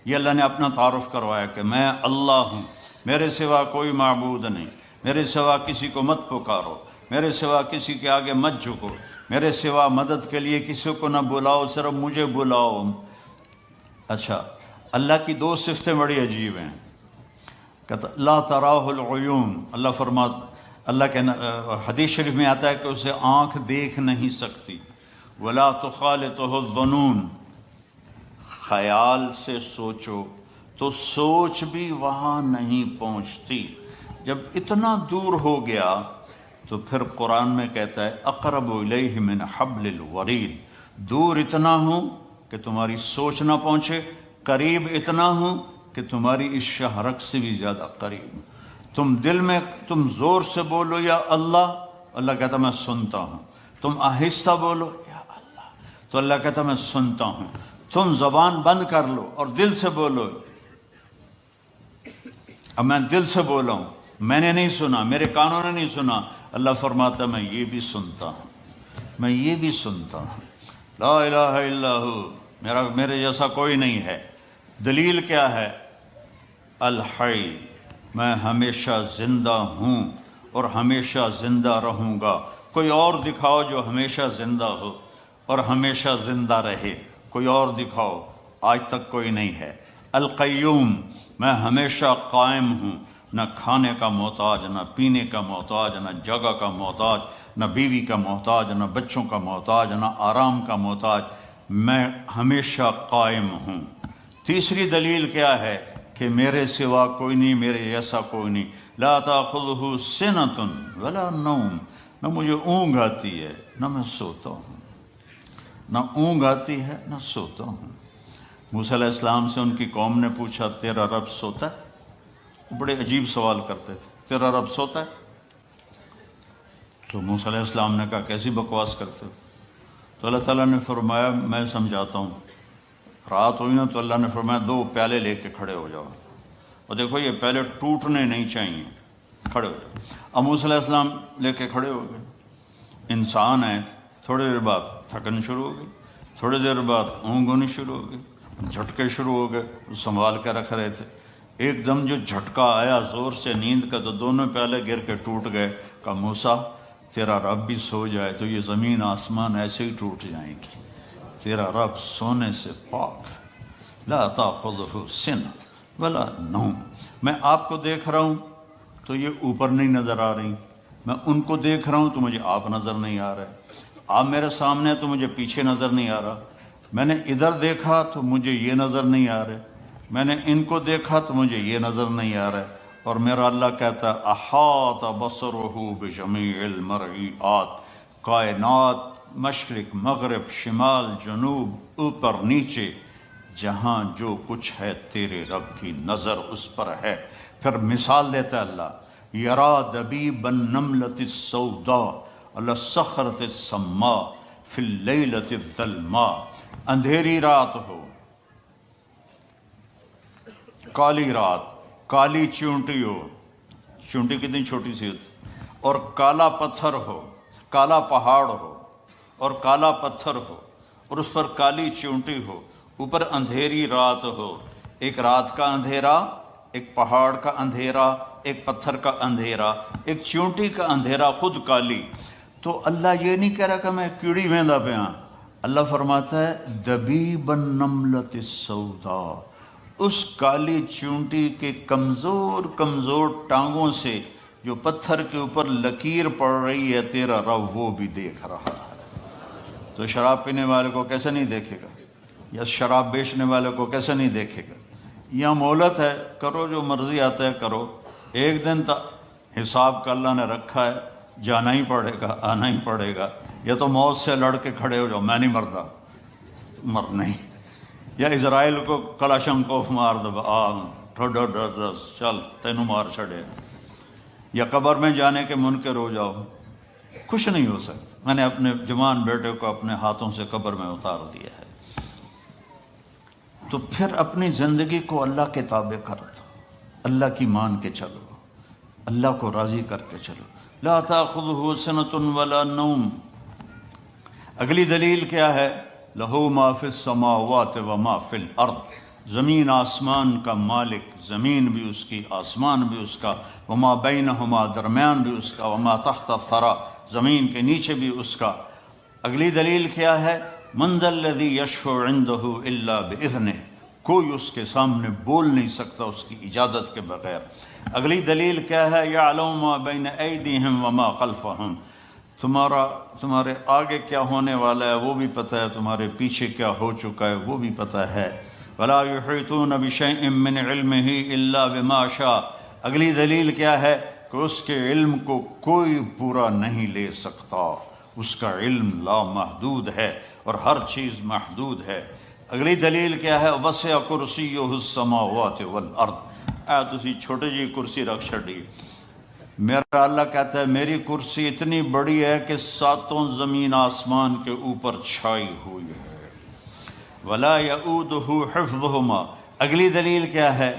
یہ اللہ نے اپنا تعارف کروایا کہ میں اللہ ہوں، میرے سوا کوئی معبود نہیں، میرے سوا کسی کو مت پکارو، میرے سوا کسی کے آگے مت جھکو، میرے سوا مدد کے لیے کسی کو نہ بلاؤ، صرف مجھے بلاؤ. اچھا، اللہ کی دو صفتیں بڑی عجیب ہیں. کہتا لا تراہ العیون. اللہ فرماتا، اللہ کے حدیث شریف میں آتا ہے کہ اسے آنکھ دیکھ نہیں سکتی. ولا تخالطہ الظنون. خیال سے سوچو تو سوچ بھی وہاں نہیں پہنچتی. جب اتنا دور ہو گیا تو پھر قرآن میں کہتا ہے اقرب الیہ من حبل الورید. دور اتنا ہوں کہ تمہاری سوچ نہ پہنچے، قریب اتنا ہوں کہ تمہاری اس شہرک سے بھی زیادہ قریب. تم دل میں تم زور سے بولو یا اللہ، اللہ کہتا میں سنتا ہوں. تم آہستہ بولو یا اللہ، تو اللہ کہتا میں سنتا ہوں. تم زبان بند کر لو اور دل سے بولو. اب میں دل سے بولا ہوں، میں نے نہیں سنا، میرے کانوں نے نہیں سنا، اللہ فرماتا میں یہ بھی سنتا ہوں، میں یہ بھی سنتا ہوں. لا الہ الا ہو، میرے جیسا کوئی نہیں ہے. دلیل کیا ہے؟ الحی، میں ہمیشہ زندہ ہوں اور ہمیشہ زندہ رہوں گا. کوئی اور دکھاؤ جو ہمیشہ زندہ ہو اور ہمیشہ زندہ رہے. کوئی اور دکھاؤ، آج تک کوئی نہیں ہے. القیوم، میں ہمیشہ قائم ہوں، نہ کھانے کا محتاج، نہ پینے کا محتاج، نہ جگہ کا محتاج، نہ بیوی کا محتاج، نہ بچوں کا محتاج، نہ آرام کا محتاج. میں ہمیشہ قائم ہوں. تیسری دلیل کیا ہے؟ کہ میرے سوا کوئی نہیں، میرے جیسا کوئی نہیں. لا تاخذہ سنۃ ولا نوم. نہ مجھے اونگ آتی ہے نہ میں سوتا ہوں، نہ اونگ آتی ہے نہ سوتا ہوں. موسیٰ علیہ السلام سے ان کی قوم نے پوچھا تیرا رب سوتا ہے؟ بڑے عجیب سوال کرتے تھے. تیرا رب سوتا ہے؟ تو موسیٰ علیہ السلام نے کہا کیسی بکواس کرتے ہو؟ تو اللہ تعالیٰ نے فرمایا میں سمجھاتا ہوں. رات ہوئی نا تو اللہ نے فرمایا 2 پیالے لے کے کھڑے ہو جاؤ، اور دیکھو یہ پیالے ٹوٹنے نہیں چاہیے، کھڑے ہو جاؤ. اب موسیٰ علیہ السلام لے کے کھڑے ہو گئے. انسان ہے، تھوڑی دیر بعد تھکن شروع ہو گئی، تھوڑی دیر بعد اونگ ہونی شروع ہو گئی، جھٹکے شروع ہو گئے. سنبھال کے رکھ رہے تھے، ایک دم جو جھٹکا آیا زور سے نیند کا تو دونوں پیالے گر کے ٹوٹ گئے. کہا موسیٰ تیرا رب بھی سو جائے تو یہ زمین آسمان ایسے ہی ٹوٹ جائیں گی، تیرا رب سونے سے پاک، لا تاخذہ سنۃ ولا نوم. میں آپ کو دیکھ رہا ہوں تو یہ اوپر نہیں نظر آ رہی، میں ان کو دیکھ رہا ہوں تو مجھے آپ نظر نہیں آ رہے، آپ میرے سامنے تو مجھے پیچھے نظر نہیں آ رہا، میں نے ادھر دیکھا تو مجھے یہ نظر نہیں آ رہے، میں نے ان کو دیکھا تو مجھے یہ نظر نہیں آ رہا. اور میرا اللہ کہتا ہے احاط بصرہ بجمیع المرئیات، کائنات مشرق مغرب شمال جنوب اوپر نیچے جہاں جو کچھ ہے تیرے رب کی نظر اس پر ہے. پھر مثال دیتا ہے اللہ، یرا دبیب النملۃ السوداء علی الصخرۃ الصماء فی اللیلۃ الظلماء. اندھیری رات ہو، کالی رات، کالی چونٹی ہو، چونٹی کتنی چھوٹی سی ہوتی، اور کالا پتھر ہو، کالا پہاڑ ہو اور کالا پتھر ہو اور اس پر کالی چونٹی ہو، اوپر اندھیری رات ہو. ایک رات کا اندھیرا، ایک پہاڑ کا اندھیرا، ایک پتھر کا اندھیرا، ایک چونٹی کا اندھیرا خود کالی. تو اللہ یہ نہیں کہہ رہا کہ میں کیڑی ویندا پہ ہاں، اللہ فرماتا ہے دبیب النملۃ السوداء، اس کالی چونٹی کے کمزور کمزور ٹانگوں سے جو پتھر کے اوپر لکیر پڑ رہی ہے تیرا رب وہ بھی دیکھ رہا ہے. تو شراب پینے والے کو کیسے نہیں دیکھے گا، یا شراب بیچنے والے کو کیسے نہیں دیکھے گا؟ یہاں مہلت ہے، کرو جو مرضی آتا ہے کرو، ایک دن حساب کا اللہ نے رکھا ہے، جانا ہی پڑے گا، آنا ہی پڑے گا. یا تو موت سے لڑ کے کھڑے ہو جاؤ، میں نہیں مردا، مر نہیں، یا اسرائیل کو کلاشن کوف مار دو، چل تینوں مار چھڑے، یا قبر میں جانے کے منکر ہو جاؤ، کچھ نہیں ہو سکتا. میں نے اپنے جوان بیٹے کو اپنے ہاتھوں سے قبر میں اتار دیا ہے. تو پھر اپنی زندگی کو اللہ کے تابع کر دو، اللہ کی مان کے چلو، اللہ کو راضی کر کے چلو. لا تاخذہ سنۃ ولا نوم. اگلی دلیل کیا ہے؟ لہو ما فی السماوات وما فی الارض، زمین آسمان کا مالک، زمین بھی اس کی آسمان بھی اس کا، وما بینہما درمیان بھی اس کا، وما تحت الثری زمین کے نیچے بھی اس کا. اگلی دلیل کیا ہے؟ من ذا الذی یشفع عندہ الا باذنہ، کوئی اس کے سامنے بول نہیں سکتا اس کی اجازت کے بغیر. اگلی دلیل کیا ہے؟ یعلم ما بین ایدیہم وما خلفہم، تمہارے آگے کیا ہونے والا ہے وہ بھی پتہ ہے، تمہارے پیچھے کیا ہو چکا ہے وہ بھی پتہ ہے. ولا یحیطون بشیء من علمہ الا بما شاء. اگلی دلیل کیا ہے؟ کہ اس کے علم کو کوئی پورا نہیں لے سکتا، اس کا علم لامحدود ہے اور ہر چیز محدود ہے. اگلی دلیل کیا ہے؟ وسع کرسیہ السماوات والارض. تسی چھوٹی جی کرسی رکھ چھڑی، میرا اللہ کہتا ہے میری کرسی اتنی بڑی ہے کہ 7 زمین آسمان کے اوپر چھائی ہوئی ہے. ولا یؤودہ حفظہما. اگلی دلیل کیا ہے؟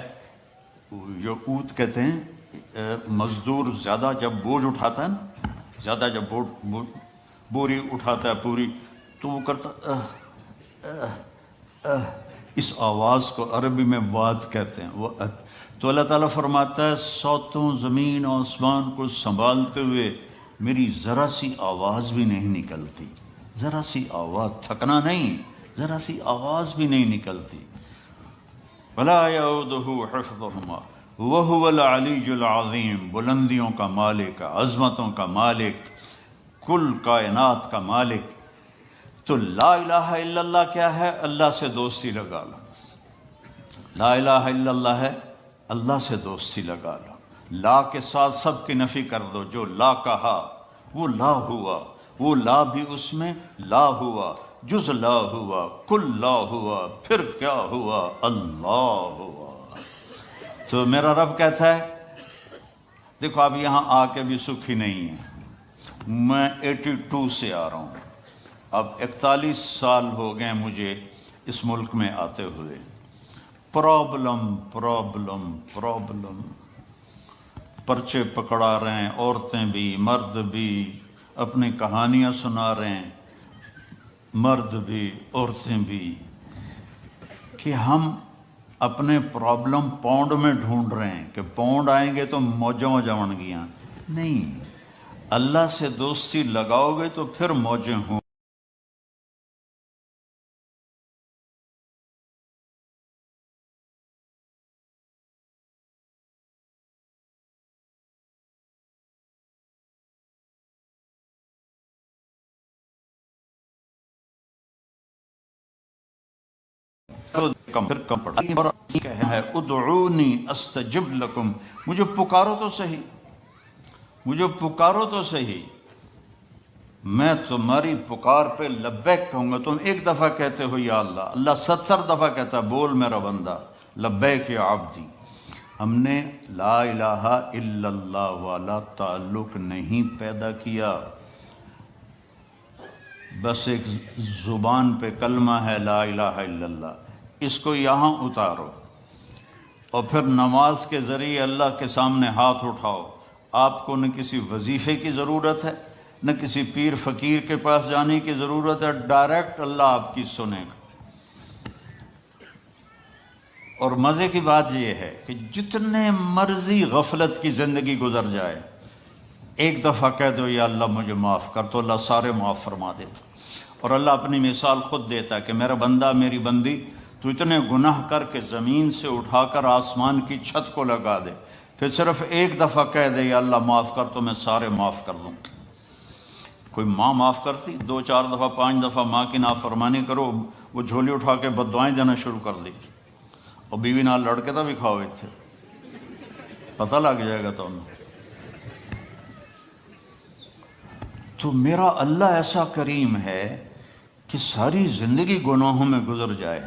یؤود کہتے ہیں مزدور زیادہ جب بوجھ اٹھاتا ہے نا، زیادہ جب بوری اٹھاتا ہے پوری تو وہ کرتا اس آواز کو عربی میں واد کہتے ہیں. وہ تو اللہ تعالیٰ فرماتا ہے 7 زمین و آسمان کو سنبھالتے ہوئے میری ذرا سی آواز بھی نہیں نکلتی، ذرا سی آواز، تھکنا نہیں، ذرا سی آواز بھی نہیں نکلتی. ولا یؤودہ حفظہما وہو العلی العظیم، بلندیوں کا مالک، عظمتوں کا مالک، کل کائنات کا مالک. تو لا الہ الا اللہ کیا ہے؟ اللہ سے دوستی لگا لو. لا الہ الا اللہ ہے، اللہ سے دوستی لگا لو. لا کے ساتھ سب کی نفی کر دو. جو لا کہا وہ لا ہوا، وہ لا بھی اس میں لا ہوا، جز لا ہوا، کل لا ہوا، پھر کیا ہوا؟ اللہ ہوا. تو میرا رب کہتا ہے دیکھو اب یہاں آ کے بھی سکھی نہیں ہے، میں 82 سے آ رہا ہوں، اب 41 سال ہو گئے مجھے اس ملک میں آتے ہوئے۔ پرابلم پرابلم پرابلم، پرچے پکڑا رہے ہیں، عورتیں بھی مرد بھی اپنی کہانیاں سنا رہے ہیں، مرد بھی عورتیں بھی، کہ ہم اپنے پرابلم پاؤنڈ میں ڈھونڈ رہے ہیں کہ پاؤنڈ آئیں گے تو موجوں بن گیاں۔ نہیں، اللہ سے دوستی لگاؤ گے تو پھر موجیں ہوں۔ پھر کم پڑا ہے ادعونی استجب لکم، مجھے پکارو تو صحیح، مجھے پکارو تو صحیح، میں تمہاری پکار پہ لبیک کہوں گا۔ تم ایک دفعہ کہتے ہو یا اللہ، اللہ 70 دفعہ کہتا ہے بول میرا بندہ لبیک یا عبدی۔ ہم نے لا الہ الا اللہ والا تعلق نہیں پیدا کیا، بس ایک زبان پہ کلمہ ہے لا الہ الا اللہ، اس کو یہاں اتارو اور پھر نماز کے ذریعے اللہ کے سامنے ہاتھ اٹھاؤ۔ آپ کو نہ کسی وظیفے کی ضرورت ہے، نہ کسی پیر فقیر کے پاس جانے کی ضرورت ہے، ڈائریکٹ اللہ آپ کی سنے گا۔ اور مزے کی بات یہ ہے کہ جتنے مرضی غفلت کی زندگی گزر جائے، ایک دفعہ کہہ دو یا اللہ مجھے معاف کر، تو اللہ سارے معاف فرما دیتا۔ اور اللہ اپنی مثال خود دیتا ہے کہ میرا بندہ میری بندی تو اتنے گناہ کر کے زمین سے اٹھا کر آسمان کی چھت کو لگا دے، پھر صرف ایک دفعہ کہہ دے یا اللہ معاف کر تو میں سارے معاف کر دوں۔ کوئی ماں معاف کرتی؟ 2 4 دفعہ 5 دفعہ ماں کی نافرمانی کرو، وہ جھولی اٹھا کے بددعائیں دینا شروع کر دی، اور بیوی نال لڑ کے تو بھی کھاؤ اتنے، پتہ لگ جائے گا تو انہوں۔ تو میرا اللہ ایسا کریم ہے کہ ساری زندگی گناہوں میں گزر جائے،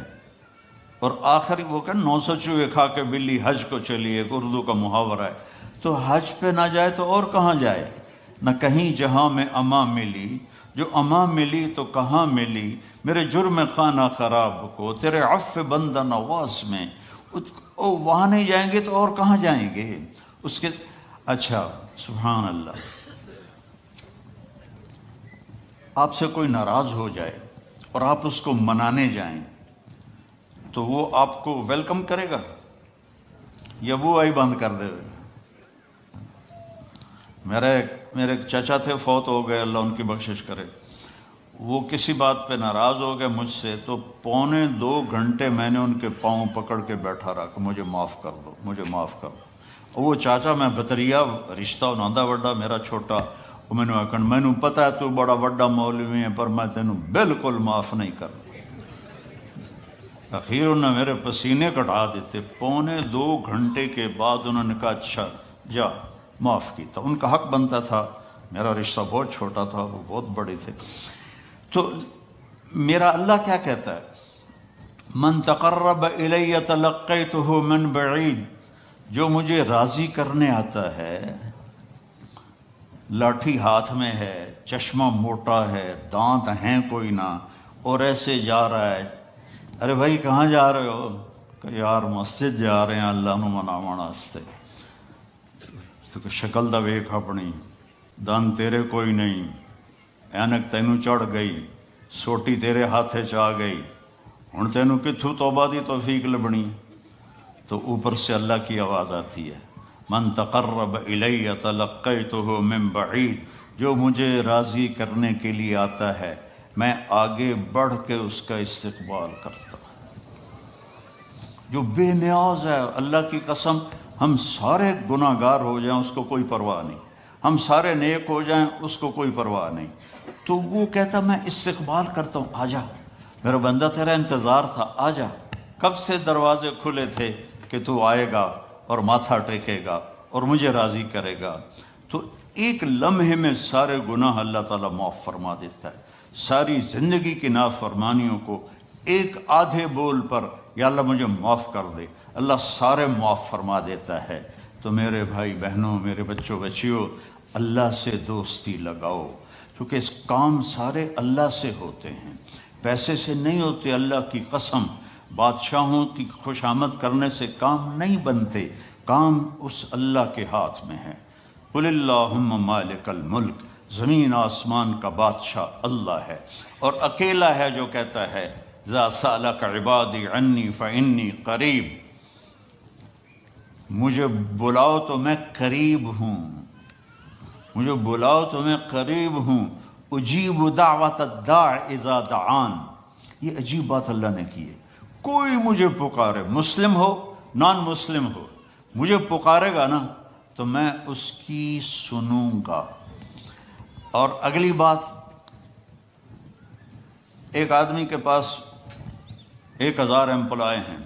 اور آخری وہ کہ 900 چوہے کھا کے بلی حج کو چلی، ایک اردو کا محاورہ ہے، تو حج پہ نہ جائے تو اور کہاں جائے؟ نہ کہیں جہاں میں اما ملی، جو اما ملی تو کہاں ملی، میرے جرم خانہ خراب کو تیرے عفو بندہ نواز میں، وہاں نہیں جائیں گے تو اور کہاں جائیں گے؟ اس کے اچھا سبحان اللہ، آپ سے کوئی ناراض ہو جائے اور آپ اس کو منانے جائیں تو وہ آپ کو ویلکم کرے گا یا وہ آئی بند کر دے گا؟ میرے ایک چچا تھے، فوت ہو گئے، اللہ ان کی بخشش کرے۔ وہ کسی بات پہ ناراض ہو گئے مجھ سے تو 1.25 گھنٹے میں نے ان کے پاؤں پکڑ کے بیٹھا رہا کہ مجھے معاف کر دو، مجھے معاف کر دو۔ اور وہ چاچا میں بطریا رشتہ انہاں دا وڈا میرا چھوٹا، وہ میں نے آکھن میں نے پتا ہے تو بڑا وڈا مولوی ہے پر میں تینوں بالکل معاف نہیں کر۔ اخیر انہوں نے میرے پسینے کٹا دیتے۔ 2.25 گھنٹے کے بعد انہوں نے کہا اچھا جا معاف کیتا، ان کا حق بنتا تھا، میرا رشتہ بہت چھوٹا تھا، وہ بہت بڑے تھے۔ تو میرا اللہ کیا کہتا ہے؟ من تقرب الی تلقیتہ من بعید، جو مجھے راضی کرنے آتا ہے، لاٹھی ہاتھ میں ہے، چشمہ موٹا ہے، دانت ہیں کوئی نہ، اور ایسے جا رہا ہے، ارے بھائی کہاں جا رہے ہو؟ کہ یار مسجد جا رہے ہیں اللہ نو مناون واسطے۔ تو شکل دا ویکھ اپنی، دن تیرے کوئی نہیں، اینک تینوں چڑھ گئی، سوٹی تیرے ہاتھے چ آ گئی، ہن تینوں کتھوں توبہ دی توفیق لبنی؟ تو اوپر سے اللہ کی آواز آتی ہے من تقرب الی تلقیتہ من بعید، جو مجھے راضی کرنے کے لیے آتا ہے میں آگے بڑھ کے اس کا استقبال کرتا ہوں۔ جو بے نیاز ہے، اللہ کی قسم ہم سارے گناہ گار ہو جائیں اس کو کوئی پرواہ نہیں، ہم سارے نیک ہو جائیں اس کو کوئی پرواہ نہیں، تو وہ کہتا میں استقبال کرتا ہوں، آجا میرا بندہ تیرا انتظار تھا، آجا، کب سے دروازے کھلے تھے کہ تو آئے گا اور ماتھا ٹیکے گا اور مجھے راضی کرے گا۔ تو ایک لمحے میں سارے گناہ اللہ تعالیٰ معاف فرما دیتا ہے، ساری زندگی کی نافرمانیوں کو ایک آدھے بول پر یا اللہ مجھے معاف کر دے، اللہ سارے معاف فرما دیتا ہے۔ تو میرے بھائی بہنوں، میرے بچوں بچیوں، اللہ سے دوستی لگاؤ، کیونکہ اس کام سارے اللہ سے ہوتے ہیں، پیسے سے نہیں ہوتے۔ اللہ کی قسم، بادشاہوں کی خوشامد کرنے سے کام نہیں بنتے، کام اس اللہ کے ہاتھ میں ہے۔ قل اللہم مالک الملک، زمین آسمان کا بادشاہ اللہ ہے، اور اکیلا ہے جو کہتا ہے ذا سألک عبادی عنی فإنی قریب، مجھے بلاؤ تو میں قریب ہوں، مجھے بلاؤ تو میں قریب ہوں، اجیب دعوت الداع اذا دعان۔ یہ عجیب بات اللہ نے کی ہے، کوئی مجھے پکارے، مسلم ہو نان مسلم ہو، مجھے پکارے گا نا تو میں اس کی سنوں گا۔ اور اگلی بات، ایک آدمی کے پاس 1000 امپلائی ہیں،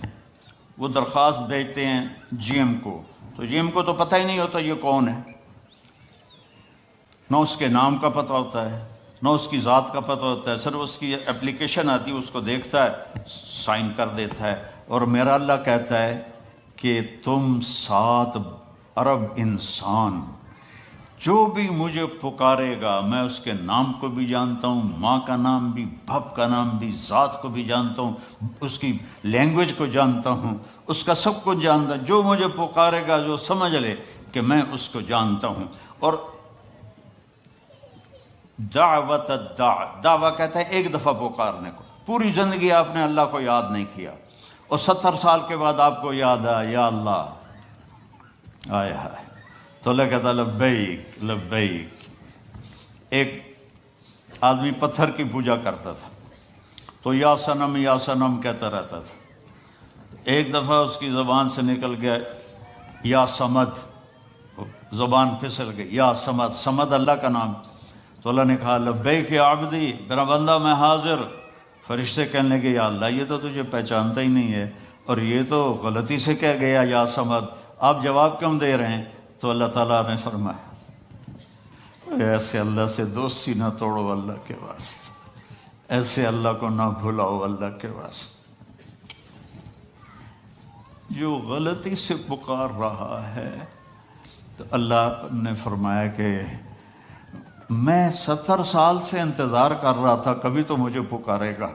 وہ درخواست دیتے ہیں جی ایم کو، تو جی ایم کو تو پتہ ہی نہیں ہوتا یہ کون ہے، نہ اس کے نام کا پتہ ہوتا ہے، نہ اس کی ذات کا پتہ ہوتا ہے، صرف اس کی اپلیکیشن آتی ہے، اس کو دیکھتا ہے، سائن کر دیتا ہے۔ اور میرا اللہ کہتا ہے کہ تم 7 ارب انسان جو بھی مجھے پکارے گا، میں اس کے نام کو بھی جانتا ہوں، ماں کا نام بھی، باپ کا نام بھی، ذات کو بھی جانتا ہوں، اس کی لینگویج کو جانتا ہوں، اس کا سب کچھ جانتا ہوں۔ جو مجھے پکارے گا، جو سمجھ لے کہ میں اس کو جانتا ہوں۔ اور دعوت الداع، دعویٰ کہتا ہے ایک دفعہ پکارنے کو، پوری زندگی آپ نے اللہ کو یاد نہیں کیا، اور 70 سال کے بعد آپ کو یاد آیا یا اللہ، آئے ہائے، تو اللہ کہتا ہے لبیک لبیک۔ ایک آدمی پتھر کی پوجا کرتا تھا تو یا سنم کہتا رہتا تھا، ایک دفعہ اس کی زبان سے نکل گیا یا سمد، زبان پھسل گئی، یا سمد، سمد اللہ کا نام، تو اللہ نے کہا لبیک یا عبدی، میرا بندہ میں حاضر۔ فرشتے کہنے لگے یا اللہ یہ تو تجھے پہچانتا ہی نہیں ہے، اور یہ تو غلطی سے کہہ گیا یا سمد، آپ جواب کیوں دے رہے ہیں؟ تو اللہ تعالیٰ نے فرمایا ایسے اللہ سے دوستی نہ توڑو اللہ کے واسطے، ایسے اللہ کو نہ بھلاؤ اللہ کے واسطے۔ جو غلطی سے پکار رہا ہے تو اللہ نے فرمایا کہ میں 70 سال سے انتظار کر رہا تھا، کبھی تو مجھے پکارے گا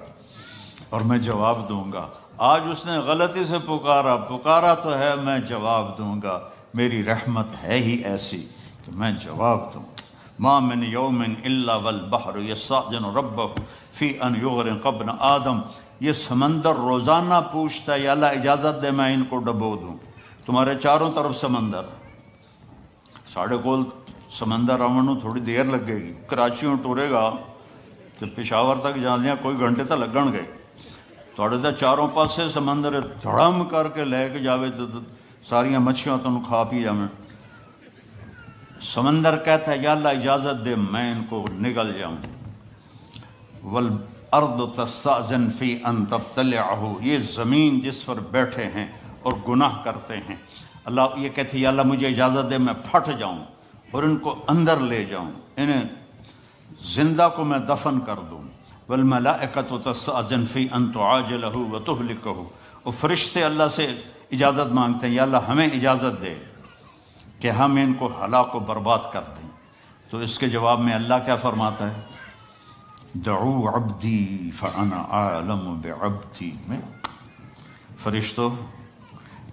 اور میں جواب دوں گا۔ آج اس نے غلطی سے پکارا تو ہے، میں جواب دوں گا، میری رحمت ہے ہی ایسی کہ میں جواب دوں گا۔ ما من یوم الا والبحر یستأذن ربہ فی ان یغرق ابن آدم، یہ سمندر روزانہ پوچھتا ہے یا اللہ اجازت دے میں ان کو ڈبو دوں، تمہارے چاروں طرف سمندر، ساڑھے کول سمندر آمنو تھوڑی دیر لگے گی، کراچیوں ٹورے گا تو پشاور تک جان لیا کوئی گھنٹے تک لگن گئے، تھوڑے تو چاروں پاسے سمندر دھڑم کر کے لے کے جاوے تو ساریاں مچھیاں تو کھا پی جاویں۔ سمندر کہتا ہے یا اللہ اجازت دے میں ان کو نگل جاؤں۔ والارض تستأذن فی ان تبتلعہ، یہ زمین جس پر بیٹھے ہیں اور گناہ کرتے ہیں، اللہ یہ کہتی ہے یا اللہ مجھے اجازت دے میں پھٹ جاؤں اور ان کو اندر لے جاؤں، انہیں زندہ کو میں دفن کر دوں۔ والملائکۃ تستأذن فی ان تعاجلہ وتہلکہ، اور فرشتے اللہ سے اجازت مانگتے ہیں یا اللہ ہمیں اجازت دے کہ ہم ان کو ہلاک و برباد کر دیں۔ تو اس کے جواب میں اللہ کیا فرماتا ہے؟ دعو عبدی فانا اعلم بعبدی، میں فرشتوں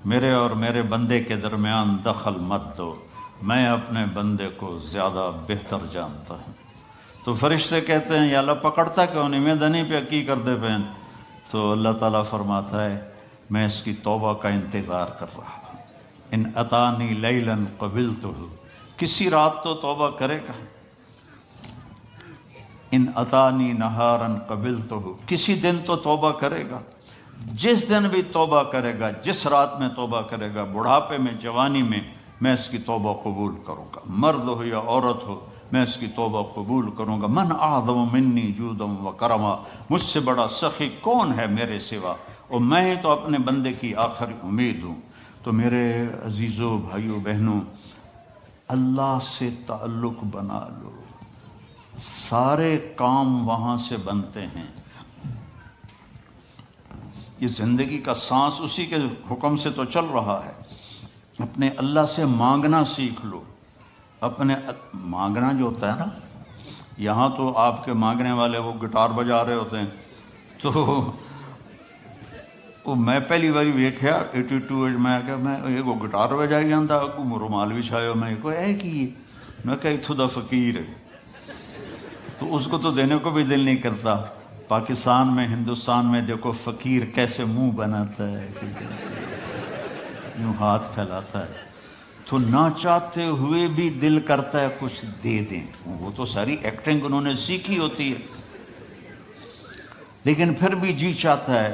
میرے اور میرے بندے کے درمیان دخل مت دو، میں اپنے بندے کو زیادہ بہتر جانتا ہوں۔ تو فرشتے کہتے ہیں یا اللہ پکڑتا کیوں نہیں، میں دنی پہ کی کر دے پہن؟ تو اللہ تعالیٰ فرماتا ہے میں اس کی توبہ کا انتظار کر رہا ہوں۔ ان اتانی لیلا قبلتہ، کسی رات تو توبہ کرے گا۔ ان اتانی نہارا قبلتہ، کسی دن تو توبہ کرے گا۔ جس دن بھی توبہ کرے گا، جس رات میں توبہ کرے گا، بڑھاپے میں، جوانی میں اس کی توبہ قبول کروں گا، مرد ہو یا عورت ہو میں اس کی توبہ قبول کروں گا۔ من اعظم منی جودا و کرما، مجھ سے بڑا سخی کون ہے میرے سوا، اور میں تو اپنے بندے کی آخری امید ہوں۔ تو میرے عزیزوں، بھائیوں، بہنوں، اللہ سے تعلق بنا لو، سارے کام وہاں سے بنتے ہیں۔ یہ زندگی کا سانس اسی کے حکم سے تو چل رہا ہے۔ اپنے اللہ سے مانگنا سیکھ لو، اپنے مانگنا جو ہوتا ہے نا، یہاں تو آپ کے مانگنے والے وہ گٹار بجا رہے ہوتے ہیں، تو وہ میں پہلی باری ویکھیا 82 میں کہ میں یہ کو گٹار بجائی جاتا کو رومال وچھایا، میں کوئی ہے کی میں کہ اتھوں دا فقیر ہے، تو اس کو تو دینے کو بھی دل نہیں کرتا۔ پاکستان میں، ہندوستان میں دیکھو فقیر کیسے منہ بناتا ہے، اسی طرح سے یوں ہاتھ پھیلاتا ہے، تو نہ چاہتے ہوئے بھی دل کرتا ہے کچھ دے دیں۔ وہ تو ساری ایکٹنگ انہوں نے سیکھی ہوتی ہے، لیکن پھر بھی جی چاہتا ہے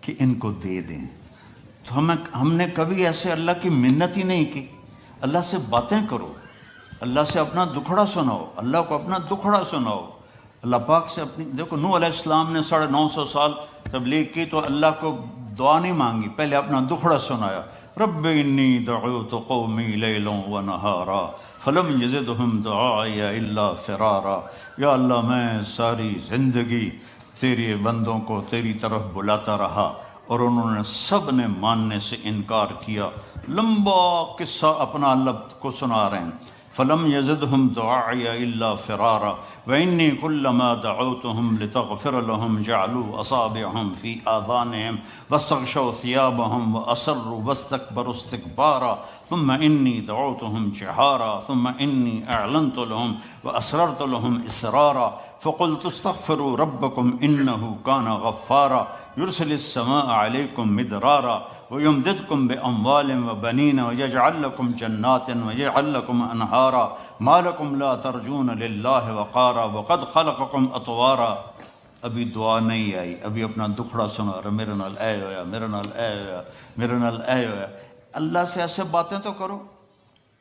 کہ ان کو دے دیں۔ تو ہم نے کبھی ایسے اللہ کی منت ہی نہیں کی۔ اللہ سے باتیں کرو، اللہ سے اپنا دکھڑا سناؤ، اللہ کو اپنا دکھڑا سناؤ، اللہ پاک سے اپنی، دیکھو نوح علیہ السلام نے 950 سال تبلیغ کی تو اللہ کو دعا نہیں مانگی، پہلے اپنا دکھڑا سنایا، رب انی دعوت قومی لیلا و نہارا فلم یزدہم دعائی الا فرارا۔ یا اللہ میں ساری زندگی تیرے بندوں کو تیری طرف بلاتا رہا اور انہوں نے سب نے ماننے سے انکار کیا۔ لمبا قصہ اپنا اللہ کو سنا رہے ہیں۔ فلم یزدہم دعائی الا فرارا وانی کلما دعوتہم لتغفر لہم جعلوا اصابعہم فی آذانہم واستغشوا ثیابہم واسروا واستکبروا استکبارا ثم انی دعوتہم جہارا ثم انی اعلنت لہم واسررت لہم اسرارا فقلت استغفروا ربکم انہ کان غفارا یرسل السماء علیکم مدرارا وَيُمْدِدْكُمْ بِأَمْوَالٍ وَبَنِينَ وَيَجْعَلْ لَكُمْ جَنَّاتٍ وَيَجْعَلْ لَكُمْ أَنْهَارًا مَا لَكُمْ لَا تَرْجُونَ لِلَّهِ وَقَارًا وَقَدْ خَلَقَكُمْ أَطْوَارًا۔ ابھی دعا نہیں آئی، ابھی اپنا دکھڑا سنا رہا، میرے نال اے ہویا، میرے نال اے ہویا، میرے نال اے ہویا۔ اللہ سے ایسے باتیں تو کرو۔